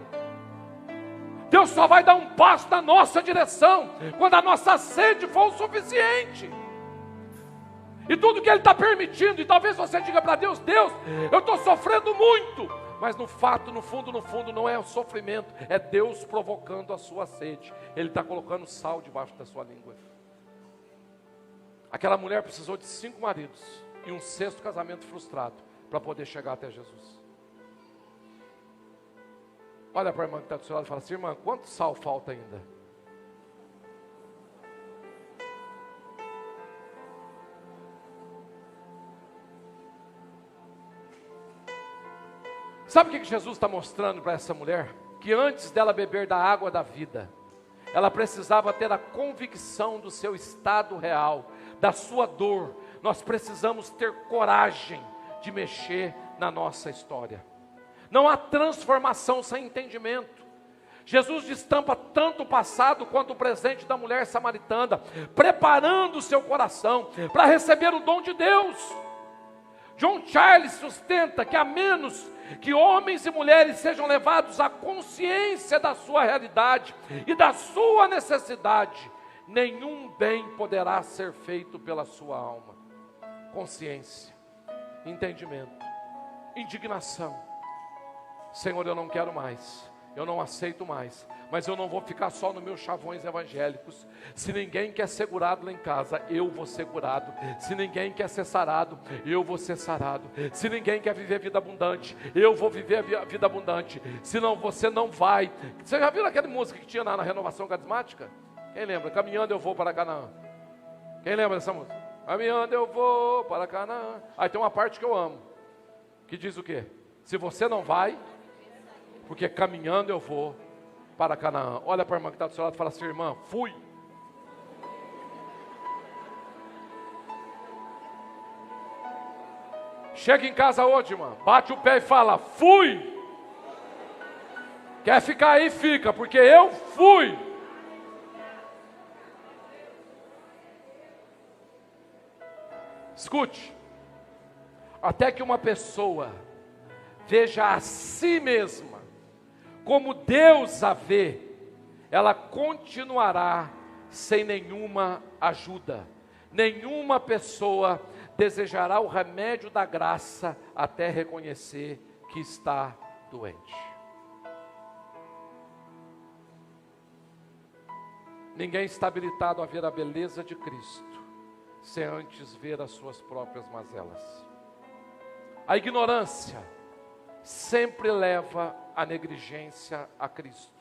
Deus só vai dar um passo na nossa direção quando a nossa sede for o suficiente. E tudo que Ele está permitindo, e talvez você diga para Deus: Deus, eu estou sofrendo muito. Mas no fato, no fundo, não é o sofrimento, é Deus provocando a sua sede. Ele está colocando sal debaixo da sua língua. Aquela mulher precisou de 5 maridos e um 6º casamento frustrado para poder chegar até Jesus. Olha para a irmã que está do seu lado e fala assim: irmã, quanto sal falta ainda? Sabe o que Jesus está mostrando para essa mulher? Que antes dela beber da água da vida, ela precisava ter a convicção do seu estado real, da sua dor. Nós precisamos ter coragem de mexer na nossa história. Não há transformação sem entendimento. Jesus destampa tanto o passado quanto o presente da mulher samaritana, preparando o seu coração para receber o dom de Deus. John Charles sustenta que a menos que homens e mulheres sejam levados à consciência da sua realidade e da sua necessidade, nenhum bem poderá ser feito pela sua alma. Consciência, entendimento, indignação. Senhor, eu não quero mais, eu não aceito mais, mas eu não vou ficar só nos meus chavões evangélicos. Se ninguém quer ser curado lá em casa, eu vou ser curado. Se ninguém quer ser sarado, eu vou ser sarado. Se ninguém quer viver vida abundante, eu vou viver a vida abundante. Senão você não vai. Você já viu aquela música que tinha na renovação carismática? Quem lembra? Caminhando eu vou para Canaã. Quem lembra dessa música? Caminhando eu vou para Canaã. Aí tem uma parte que eu amo, que diz o quê? Se você não vai, porque caminhando eu vou para Canaã. Olha para a irmã que está do seu lado e fala assim: irmã, fui. Chega em casa hoje, irmã, bate o pé e fala: fui. Quer ficar aí, fica, porque eu fui. Escute, até que uma pessoa veja a si mesma como Deus a vê, ela continuará sem nenhuma ajuda. Nenhuma pessoa desejará o remédio da graça até reconhecer que está doente. Ninguém está habilitado a ver a beleza de Cristo sem antes ver as suas próprias mazelas. A ignorância sempre leva a negligência a Cristo.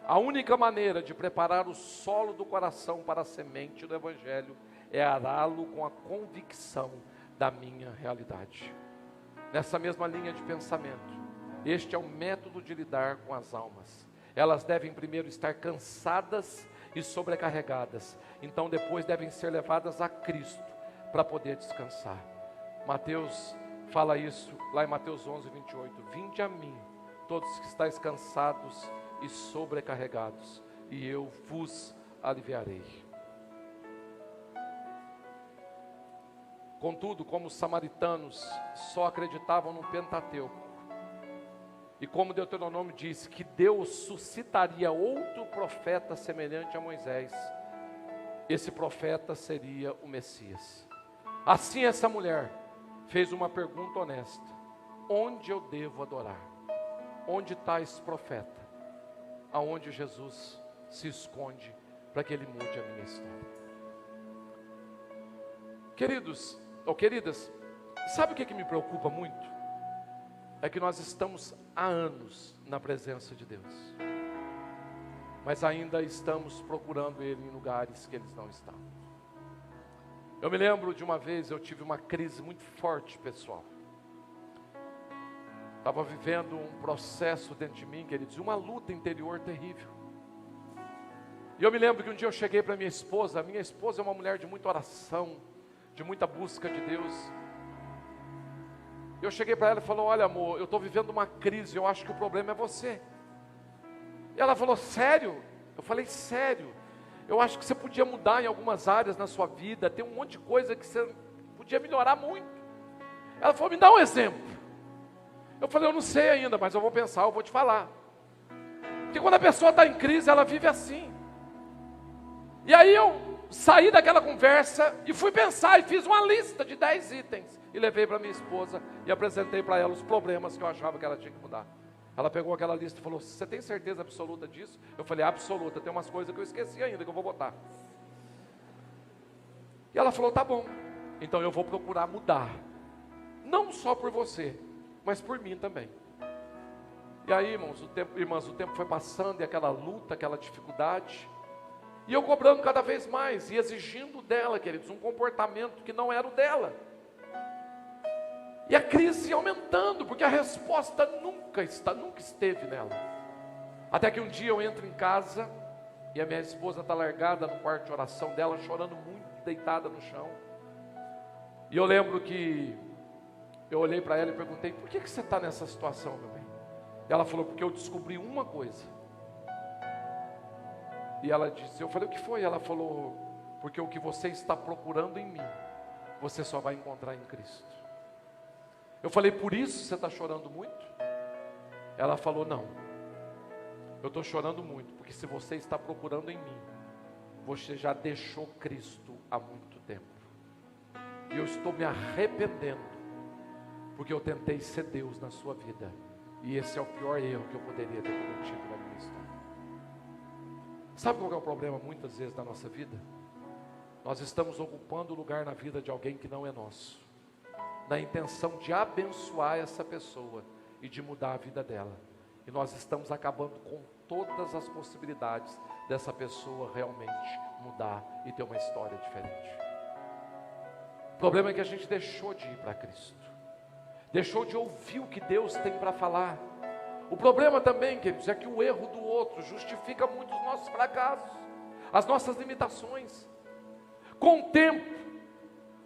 A única maneira de preparar o solo do coração para a semente do Evangelho é ará-lo com a convicção da minha realidade. Nessa mesma linha de pensamento, este é o método de lidar com as almas. Elas devem primeiro estar cansadas e sobrecarregadas, então depois devem ser levadas a Cristo para poder descansar. Mateus fala isso lá em Mateus 11, 28. Vinde a mim, todos que estáis cansados e sobrecarregados, e eu vos aliviarei. Contudo, como os samaritanos só acreditavam no Pentateuco, e como Deuteronômio diz que Deus suscitaria outro profeta semelhante a Moisés, esse profeta seria o Messias. Assim essa mulher fez uma pergunta honesta: onde eu devo adorar? Onde está esse profeta? Aonde Jesus se esconde para que ele mude a minha história? Queridos, ou queridas, sabe o que me preocupa muito? É que nós estamos há anos na presença de Deus, mas ainda estamos procurando Ele em lugares que Ele não está. Eu me lembro de uma vez, eu tive uma crise muito forte, pessoal. Estava vivendo um processo dentro de mim, queridos, uma luta interior terrível. E eu me lembro que um dia eu cheguei para minha esposa é uma mulher de muita oração, de muita busca de Deus. Eu cheguei para ela e falei: olha amor, eu estou vivendo uma crise, eu acho que o problema é você. E ela falou: sério? Eu falei: sério. Eu acho que você podia mudar em algumas áreas na sua vida, tem um monte de coisa que você podia melhorar muito. Ela falou: me dá um exemplo. Eu falei: eu não sei ainda, mas eu vou pensar, eu vou te falar. Porque quando a pessoa está em crise, ela vive assim. E aí eu saí daquela conversa e fui pensar e fiz uma lista de 10 itens. E levei para minha esposa e apresentei para ela os problemas que eu achava que ela tinha que mudar. Ela pegou aquela lista e falou: você tem certeza absoluta disso? Eu falei: absoluta, tem umas coisas que eu esqueci ainda que eu vou botar. E ela falou: tá bom, então eu vou procurar mudar. Não só por você, mas por mim também. E aí, irmãos, o tempo foi passando e aquela luta, aquela dificuldade. E eu cobrando cada vez mais e exigindo dela, queridos, um comportamento que não era o dela. E a crise aumentando, porque a resposta nunca esteve nela. Até que um dia eu entro em casa e a minha esposa está largada no quarto de oração dela, chorando muito, deitada no chão. E eu lembro que eu olhei para ela e perguntei: por que você está nessa situação, meu bem? E ela falou: porque eu descobri uma coisa. E ela disse, eu falei: o que foi? Ela falou: porque o que você está procurando em mim, você só vai encontrar em Cristo. Eu falei: por isso você está chorando muito? Ela falou: não, eu estou chorando muito, porque se você está procurando em mim, você já deixou Cristo há muito tempo. E eu estou me arrependendo, porque eu tentei ser Deus na sua vida. E esse é o pior erro que eu poderia ter cometido na minha história. Sabe qual é o problema muitas vezes da nossa vida? Nós estamos ocupando o lugar na vida de alguém que não é nosso, na intenção de abençoar essa pessoa e de mudar a vida dela. E nós estamos acabando com todas as possibilidades dessa pessoa realmente mudar e ter uma história diferente. O problema é que a gente deixou de ir para Cristo, deixou de ouvir o que Deus tem para falar. O problema também, queridos, é que o erro do outro justifica muito os nossos fracassos, as nossas limitações. Com o tempo,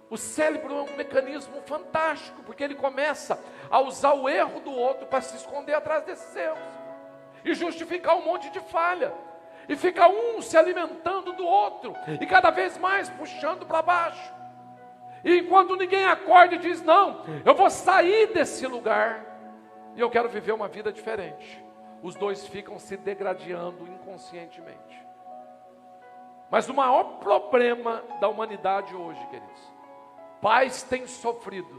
o cérebro é um mecanismo fantástico, porque ele começa a usar o erro do outro para se esconder atrás desses erros, e justificar um monte de falha, e fica um se alimentando do outro, e cada vez mais puxando para baixo. E enquanto ninguém acorda e diz: não, eu vou sair desse lugar, e eu quero viver uma vida diferente, os dois ficam se degradando inconscientemente. Mas o maior problema da humanidade hoje, queridos, pais têm sofrido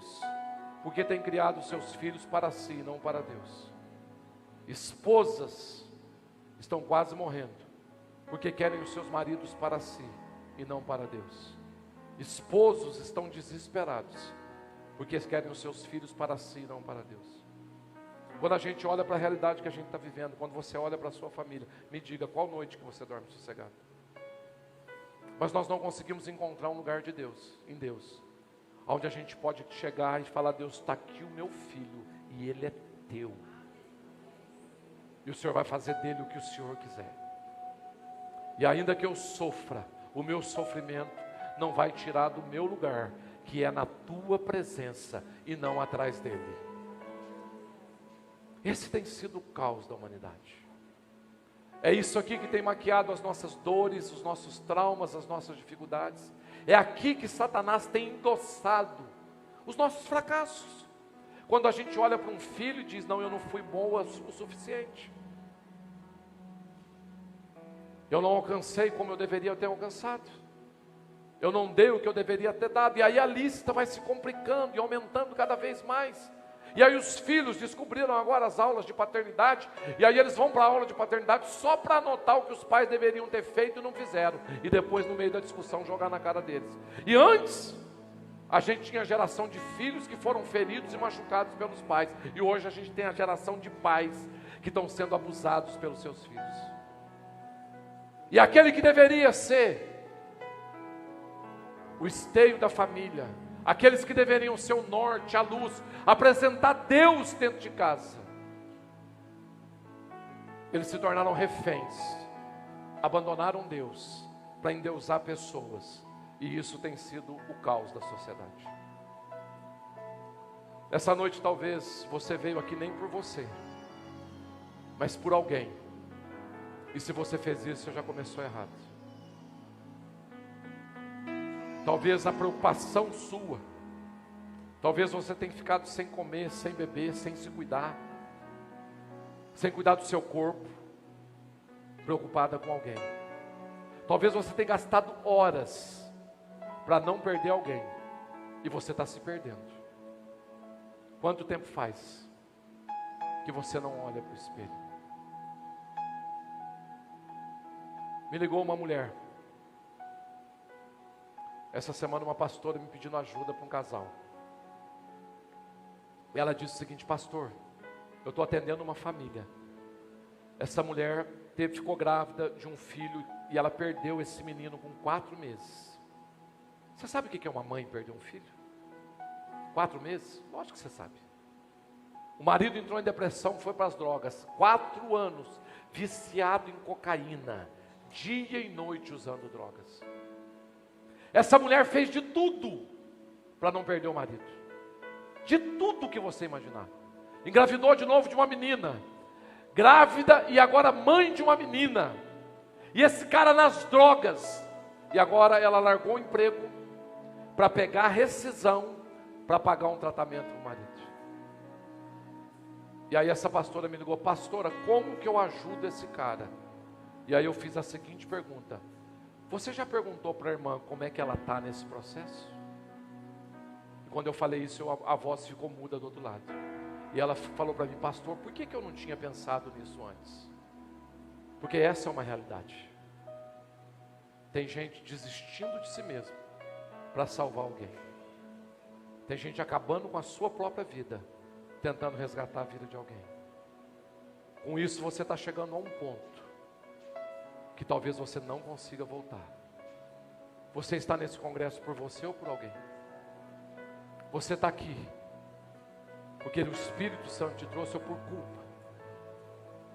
porque têm criado seus filhos para si, não para Deus. Esposas estão quase morrendo porque querem os seus maridos para si e não para Deus. Esposos estão desesperados porque querem os seus filhos para si e não para Deus. Quando a gente olha para a realidade que a gente está vivendo, quando você olha para a sua família, me diga qual noite que você dorme sossegado. Mas nós não conseguimos encontrar um lugar de Deus, em Deus, onde a gente pode chegar e falar: Deus, está aqui o meu filho e ele é teu, e o Senhor vai fazer dele o que o Senhor quiser. E ainda que eu sofra, o meu sofrimento não vai tirar do meu lugar, que é na tua presença e não atrás dele. Esse tem sido o caos da humanidade. É isso aqui que tem maquiado as nossas dores, os nossos traumas, as nossas dificuldades. É aqui que Satanás tem endossado os nossos fracassos. Quando a gente olha para um filho e diz: não, eu não fui boa o suficiente, eu não alcancei como eu deveria ter alcançado, eu não dei o que eu deveria ter dado. E aí a lista vai se complicando e aumentando cada vez mais. E aí os filhos descobriram agora as aulas de paternidade, e aí eles vão para a aula de paternidade só para anotar o que os pais deveriam ter feito e não fizeram, e depois no meio da discussão jogar na cara deles. E antes, a gente tinha a geração de filhos que foram feridos e machucados pelos pais, e hoje a gente tem a geração de pais que estão sendo abusados pelos seus filhos. E aquele que deveria ser o esteio da família, aqueles que deveriam ser o norte, a luz, apresentar Deus dentro de casa, eles se tornaram reféns, abandonaram Deus para endeusar pessoas, e isso tem sido o caos da sociedade. Essa noite talvez você veio aqui nem por você, mas por alguém, e se você fez isso, você já começou errado. Talvez a preocupação sua, talvez você tenha ficado sem comer, sem beber, sem se cuidar, sem cuidar do seu corpo, preocupada com alguém. Talvez você tenha gastado horas para não perder alguém, e você está se perdendo. Quanto tempo faz que você não olha para o espelho? Me ligou uma mulher essa semana, uma pastora me pedindo ajuda para um casal. E ela disse o seguinte: pastor, eu estou atendendo uma família. Essa mulher ficou grávida de um filho e ela perdeu esse menino com 4 meses. Você sabe o que é uma mãe perder um filho? 4 meses? Lógico que você sabe. O marido entrou em depressão, foi para as drogas. 4 anos, viciado em cocaína, dia e noite usando drogas. Essa mulher fez de tudo para não perder o marido. De tudo que você imaginar. Engravidou de novo de uma menina. Grávida e agora mãe de uma menina. E esse cara nas drogas. E agora ela largou o emprego para pegar a rescisão para pagar um tratamento para o marido. E aí essa pastora me ligou: pastora, como que eu ajudo esse cara? E aí eu fiz a seguinte pergunta: você já perguntou para a irmã como é que ela está nesse processo? E quando eu falei isso, a voz ficou muda do outro lado. E ela falou para mim: pastor, por que eu não tinha pensado nisso antes? Porque essa é uma realidade. Tem gente desistindo de si mesmo para salvar alguém. Tem gente acabando com a sua própria vida, tentando resgatar a vida de alguém. Com isso você está chegando a um ponto que talvez você não consiga voltar. Você está nesse congresso por você ou por alguém? Você está aqui porque o Espírito Santo te trouxe, ou por culpa?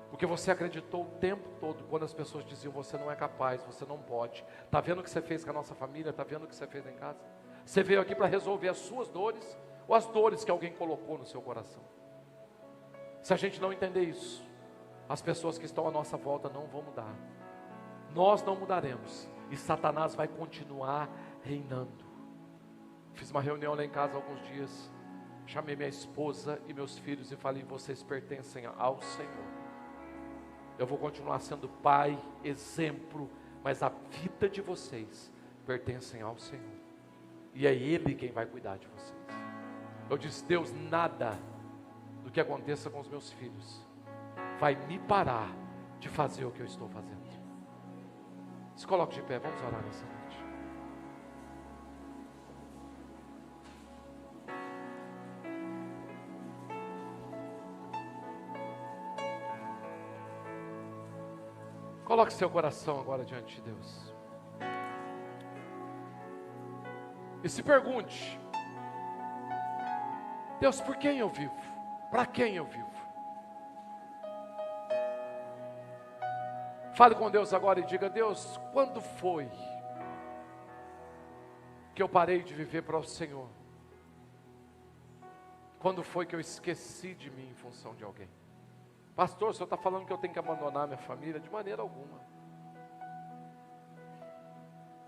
Porque você acreditou o tempo todo quando as pessoas diziam: você não é capaz, você não pode. Está vendo o que você fez com a nossa família? Está vendo o que você fez em casa? Você veio aqui para resolver as suas dores ou as dores que alguém colocou no seu coração? Se a gente não entender isso, as pessoas que estão à nossa volta não vão mudar. Nós não mudaremos e Satanás vai continuar reinando. Fiz uma reunião lá em casa há alguns dias. Chamei minha esposa e meus filhos e falei: vocês pertencem ao Senhor. Eu vou continuar sendo pai, exemplo, mas a vida de vocês pertencem ao Senhor. E é Ele quem vai cuidar de vocês. Eu disse: Deus, nada do que aconteça com os meus filhos vai me parar de fazer o que eu estou fazendo. Se coloque de pé, vamos orar nessa noite. Coloque seu coração agora diante de Deus. E se pergunte: Deus, por quem eu vivo? Para quem eu vivo? Fale com Deus agora e diga: Deus, quando foi que eu parei de viver para o Senhor? Quando foi que eu esqueci de mim em função de alguém? Pastor, o senhor está falando que eu tenho que abandonar minha família? De maneira alguma.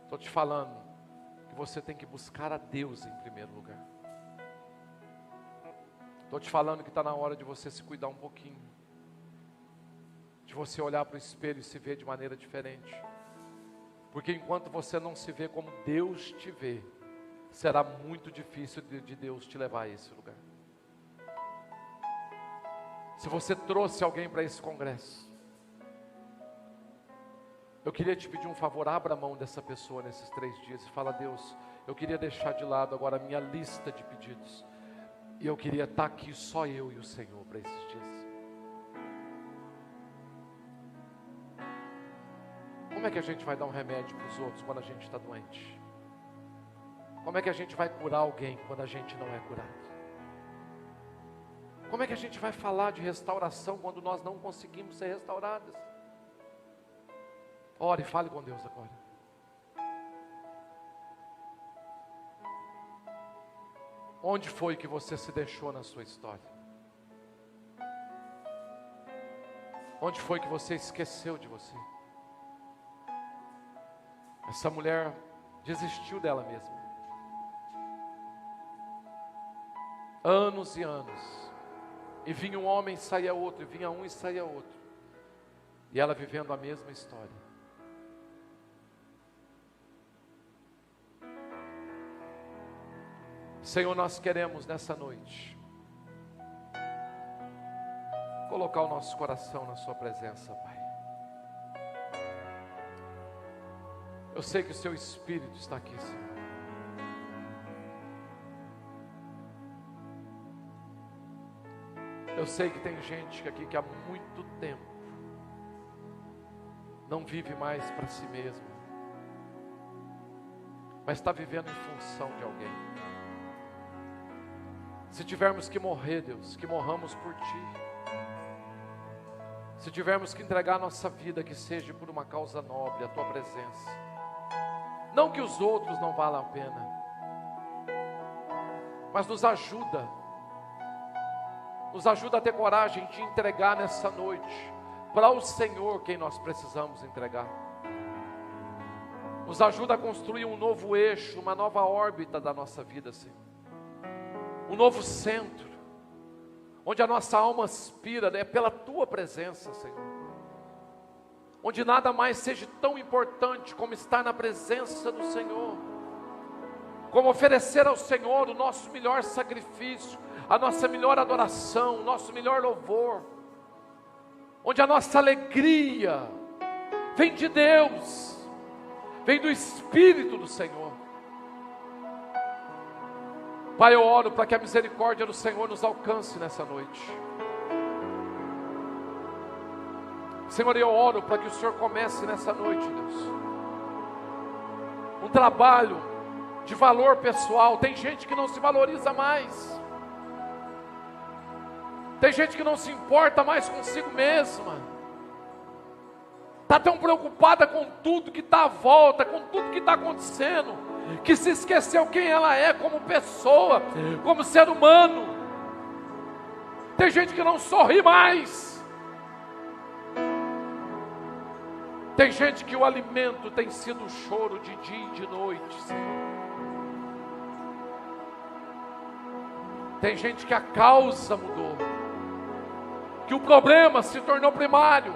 Estou te falando que você tem que buscar a Deus em primeiro lugar. Estou te falando que está na hora de você se cuidar um pouquinho, de você olhar para o espelho e se ver de maneira diferente. Porque enquanto você não se vê como Deus te vê, será muito difícil de Deus te levar a esse lugar. Se você trouxe alguém para esse congresso, eu queria te pedir um favor: abra a mão dessa pessoa nesses 3 dias e fala: Deus, eu queria deixar de lado agora a minha lista de pedidos, e eu queria estar aqui só eu e o Senhor para esses dias. Como é que a gente vai dar um remédio para os outros quando a gente está doente? Como é que a gente vai curar alguém quando a gente não é curado? Como é que a gente vai falar de restauração quando nós não conseguimos ser restauradas? Ore e fale com Deus agora. Onde foi que você se deixou na sua história? Onde foi que você esqueceu de você? Essa mulher desistiu dela mesma. Anos e anos. E vinha um homem e saía outro, e vinha um e saía outro. e ela vivendo a mesma história. Senhor, nós queremos nessa noite colocar o nosso coração na sua presença, Pai. Eu sei que o seu Espírito está aqui, Senhor. Eu sei que tem gente aqui que há muito tempo não vive mais para si mesmo, mas está vivendo em função de alguém. Se tivermos que morrer, Deus, que morramos por Ti. Se tivermos que entregar a nossa vida, que seja por uma causa nobre, a Tua presença. Não que os outros não valham a pena, mas nos ajuda a ter coragem de entregar nessa noite para o Senhor quem nós precisamos entregar. Nos ajuda a construir um novo eixo, uma nova órbita da nossa vida, Senhor. Um novo centro, onde a nossa alma aspira, né, pela Tua presença, Senhor. Onde nada mais seja tão importante como estar na presença do Senhor, como oferecer ao Senhor o nosso melhor sacrifício, a nossa melhor adoração, o nosso melhor louvor, onde a nossa alegria vem de Deus, vem do Espírito do Senhor. Pai, eu oro para que a misericórdia do Senhor nos alcance nessa noite. Senhor, eu oro para que o Senhor comece nessa noite, Deus, um trabalho de valor pessoal. Tem gente que não se valoriza mais, tem gente que não se importa mais consigo mesma, está tão preocupada com tudo que está à volta, com tudo que está acontecendo, que se esqueceu quem ela é como pessoa, como ser humano. Tem gente que não sorri mais. Tem gente que o alimento tem sido o choro de dia e de noite, Senhor. Tem gente que a causa mudou, que o problema se tornou primário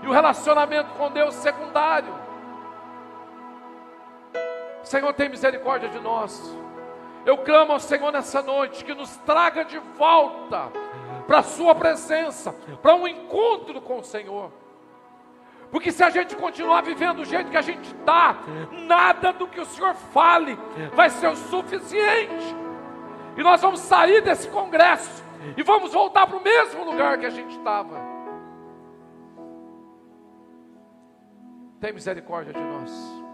e o relacionamento com Deus secundário. Senhor, tem misericórdia de nós. Eu clamo ao Senhor nessa noite que nos traga de volta para a sua presença, para um encontro com o Senhor. Porque se a gente continuar vivendo do jeito que a gente está, nada do que o Senhor fale vai ser o suficiente. E nós vamos sair desse congresso e vamos voltar para o mesmo lugar que a gente estava. Tem misericórdia de nós.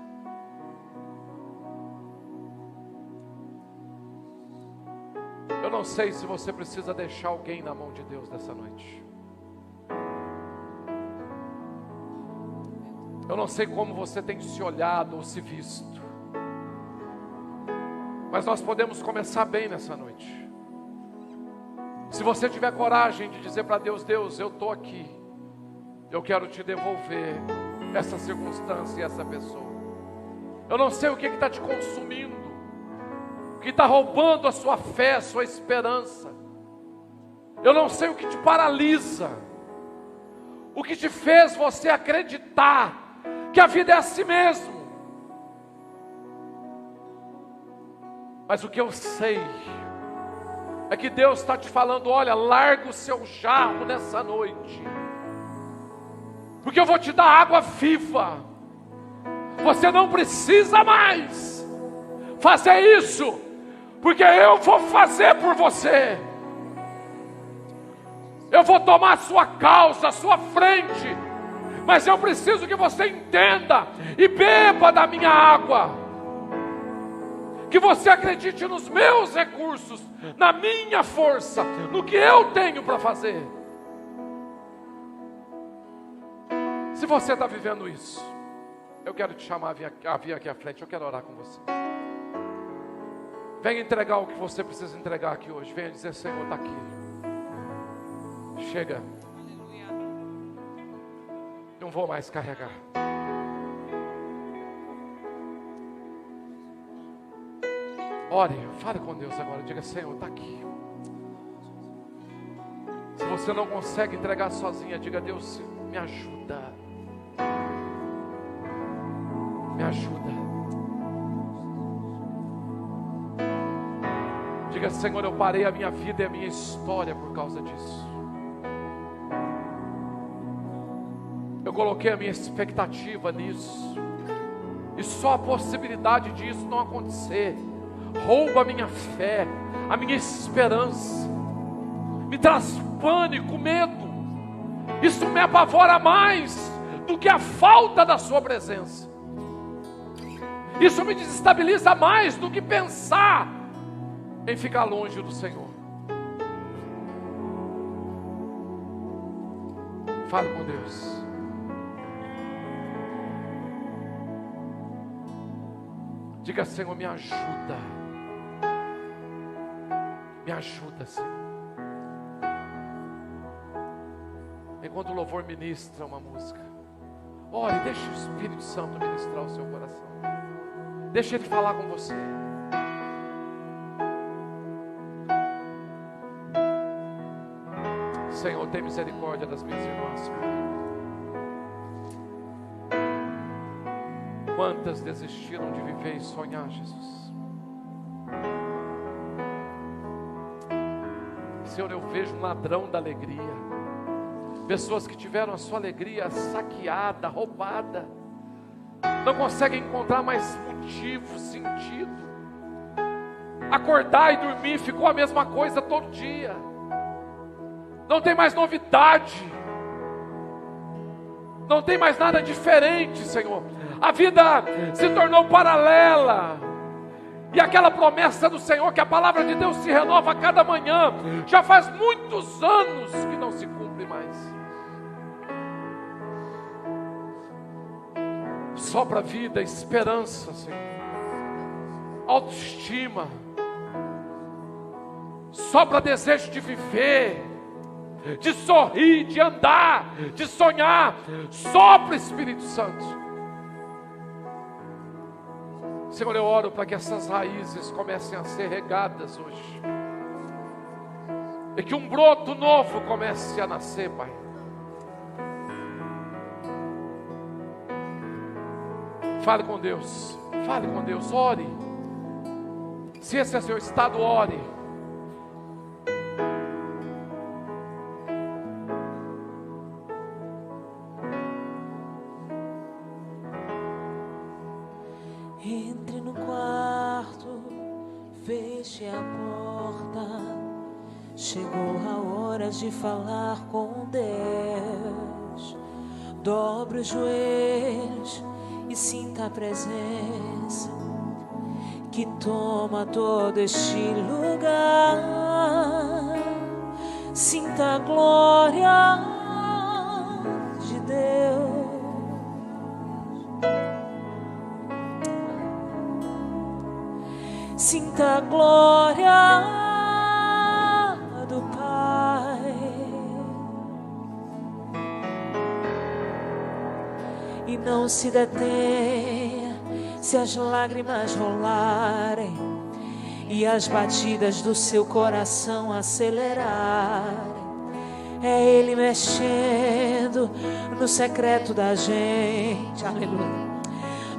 Eu não sei se você precisa deixar alguém na mão de Deus nessa noite. Eu não sei como você tem se olhado ou se visto, mas nós podemos começar bem nessa noite. Se você tiver coragem de dizer para Deus: Deus, eu estou aqui, eu quero te devolver essa circunstância e essa pessoa. Eu não sei o que está te consumindo, o que está roubando a sua fé, a sua esperança. Eu não sei o que te paralisa, o que te fez você acreditar que a vida é assim mesmo. Mas o que eu sei é que Deus está te falando: olha, larga o seu jarro nessa noite, porque eu vou te dar água viva. Você não precisa mais fazer isso, porque eu vou fazer por você. Eu vou tomar a sua causa, a sua frente. Mas eu preciso que você entenda e beba da minha água. Que você acredite nos meus recursos, na minha força, no que eu tenho para fazer. Se você está vivendo isso, eu quero te chamar a vir aqui à frente. Eu quero orar com você. Venha entregar o que você precisa entregar aqui hoje. Venha dizer: Senhor, está aqui. Chega. Não vou mais carregar. Ore, fale com Deus agora. Diga: Senhor, está aqui. Se você não consegue entregar sozinha, diga: Deus, me ajuda. Me ajuda. Diga: Senhor, eu parei a minha vida e a minha história por causa disso. Eu coloquei a minha expectativa nisso, e só a possibilidade disso não acontecer rouba a minha fé, a minha esperança, me traz pânico, medo. Isso me apavora mais do que a falta da sua presença. Isso me desestabiliza mais do que pensar em ficar longe do Senhor. Fale com Deus. Diga: Senhor, me ajuda. Me ajuda, Senhor. Enquanto o louvor ministra uma música, ore, deixe o Espírito Santo ministrar o seu coração. Deixe Ele falar com você. Senhor, tem misericórdia das minhas irmãs. Quantas desistiram de viver e sonhar, Jesus? Senhor, eu vejo um ladrão da alegria. Pessoas que tiveram a sua alegria saqueada, roubada. Não conseguem encontrar mais motivo, sentido. Acordar e dormir ficou a mesma coisa todo dia. Não tem mais novidade. Não tem mais nada diferente, Senhor. A vida se tornou paralela. E aquela promessa do Senhor, que a palavra de Deus se renova a cada manhã, já faz muitos anos que não se cumpre mais. Sopra vida, esperança, Senhor. Autoestima. Sopra desejo de viver, de sorrir, de andar, de sonhar. Sopra, Espírito Santo. Senhor, eu oro para que essas raízes comecem a ser regadas hoje, e que um broto novo comece a nascer, Pai. Fale com Deus, ore. Se esse é seu estado, ore. Entre no quarto, feche a porta. Chegou a hora de falar com Deus. Dobre os joelhos e sinta a presença que toma todo este lugar. Sinta a glória de Deus. Sinta a glória do Pai. E não se detenha se as lágrimas rolarem e as batidas do seu coração acelerarem. É Ele mexendo no secreto da gente, aleluia.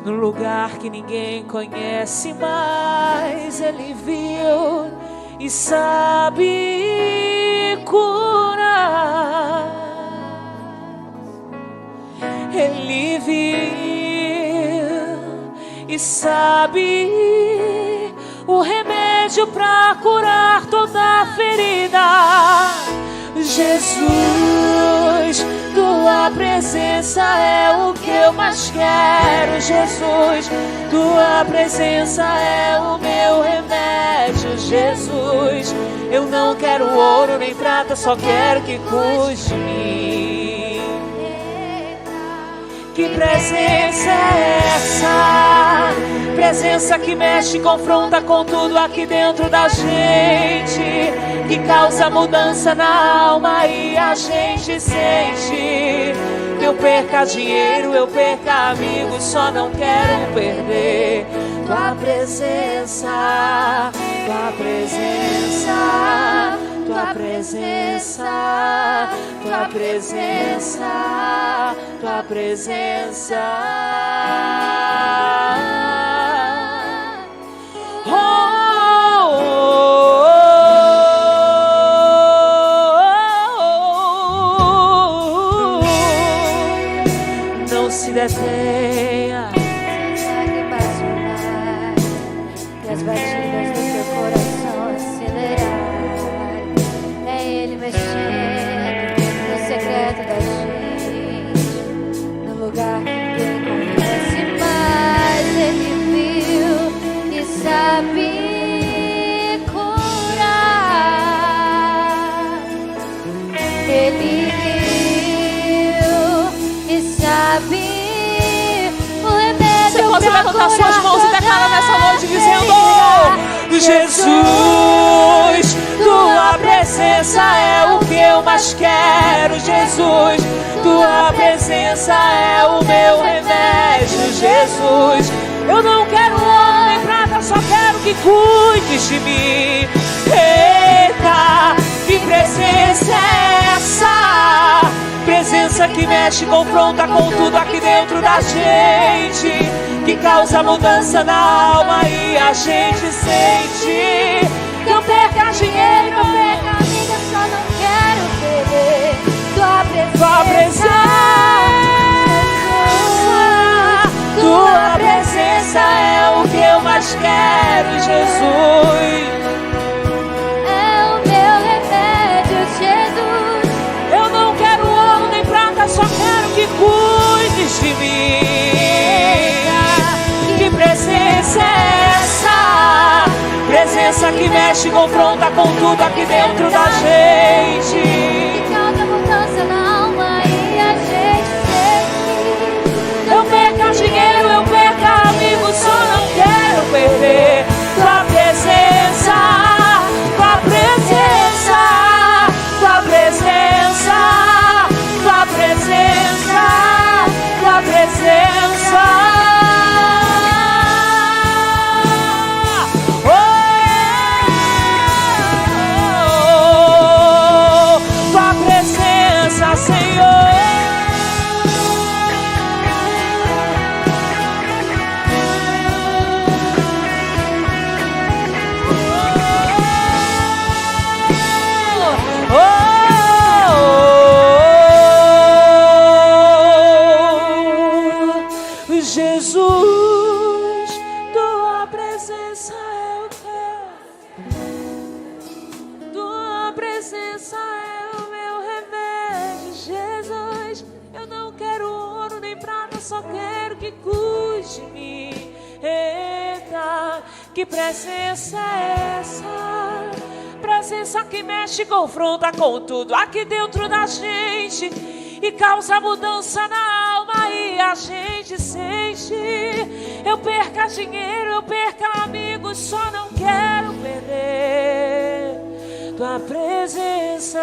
No lugar que ninguém conhece, mas Ele viu e sabe curar. Ele viu e sabe o remédio para curar toda ferida. Jesus, Tua presença é o que eu mais quero. Jesus, Tua presença é o meu remédio. Jesus, eu não quero ouro nem prata, só quero que cuide de mim. Que presença é essa? Presença que mexe e confronta com tudo aqui dentro da gente, que causa mudança na alma e a gente sente. Que eu perca dinheiro, eu perca amigos, só não quero perder Tua presença, Tua presença, tua presença, tua presença, tua presença. Não se detenha, que as batidas do teu coração acelerar. É Ele mexendo no secreto da gente, no lugar que ninguém conhece, mas Ele viu e sabe curar. Ele viu e sabe o remédio. Você pode levantar suas mãos e declarar nessa noite dizendo: Jesus, tua presença é o que eu mais quero. Jesus, tua presença é o meu remédio. Jesus, eu não quero ouro nem prata, só quero que cuides de mim. Eita, que presença é essa? Presença que mexe, confronta com tudo aqui dentro da gente, que causa mudança na alma e a gente sente. Que eu perca dinheiro, que eu perca amiga, só não quero perder tua presença. Tua presença é o que eu mais quero, Jesus. É o meu remédio, Jesus. Eu não quero ouro nem prata, só quero que cuides de mim. Que presença é essa? Presença que mexe, confronta com tudo aqui dentro da gente, Que causa mudança na alma e a gente sente. eu perca dinheiro, eu perca amigos, só não quero perder tua presença, tua presença, tua presença, tua presença, tua presença. Tua presença, Senhor. Jesus, tua presença é o que? Tua presença é o meu remédio, Jesus. Eu não quero ouro nem prata, só quero que cuide de mim. Eita, que presença é essa? Presença que mexe, confronta com tudo aqui dentro da gente e causa mudança na alma e a gente sente. Eu perca dinheiro, eu perca amigos, só não quero perder tua presença.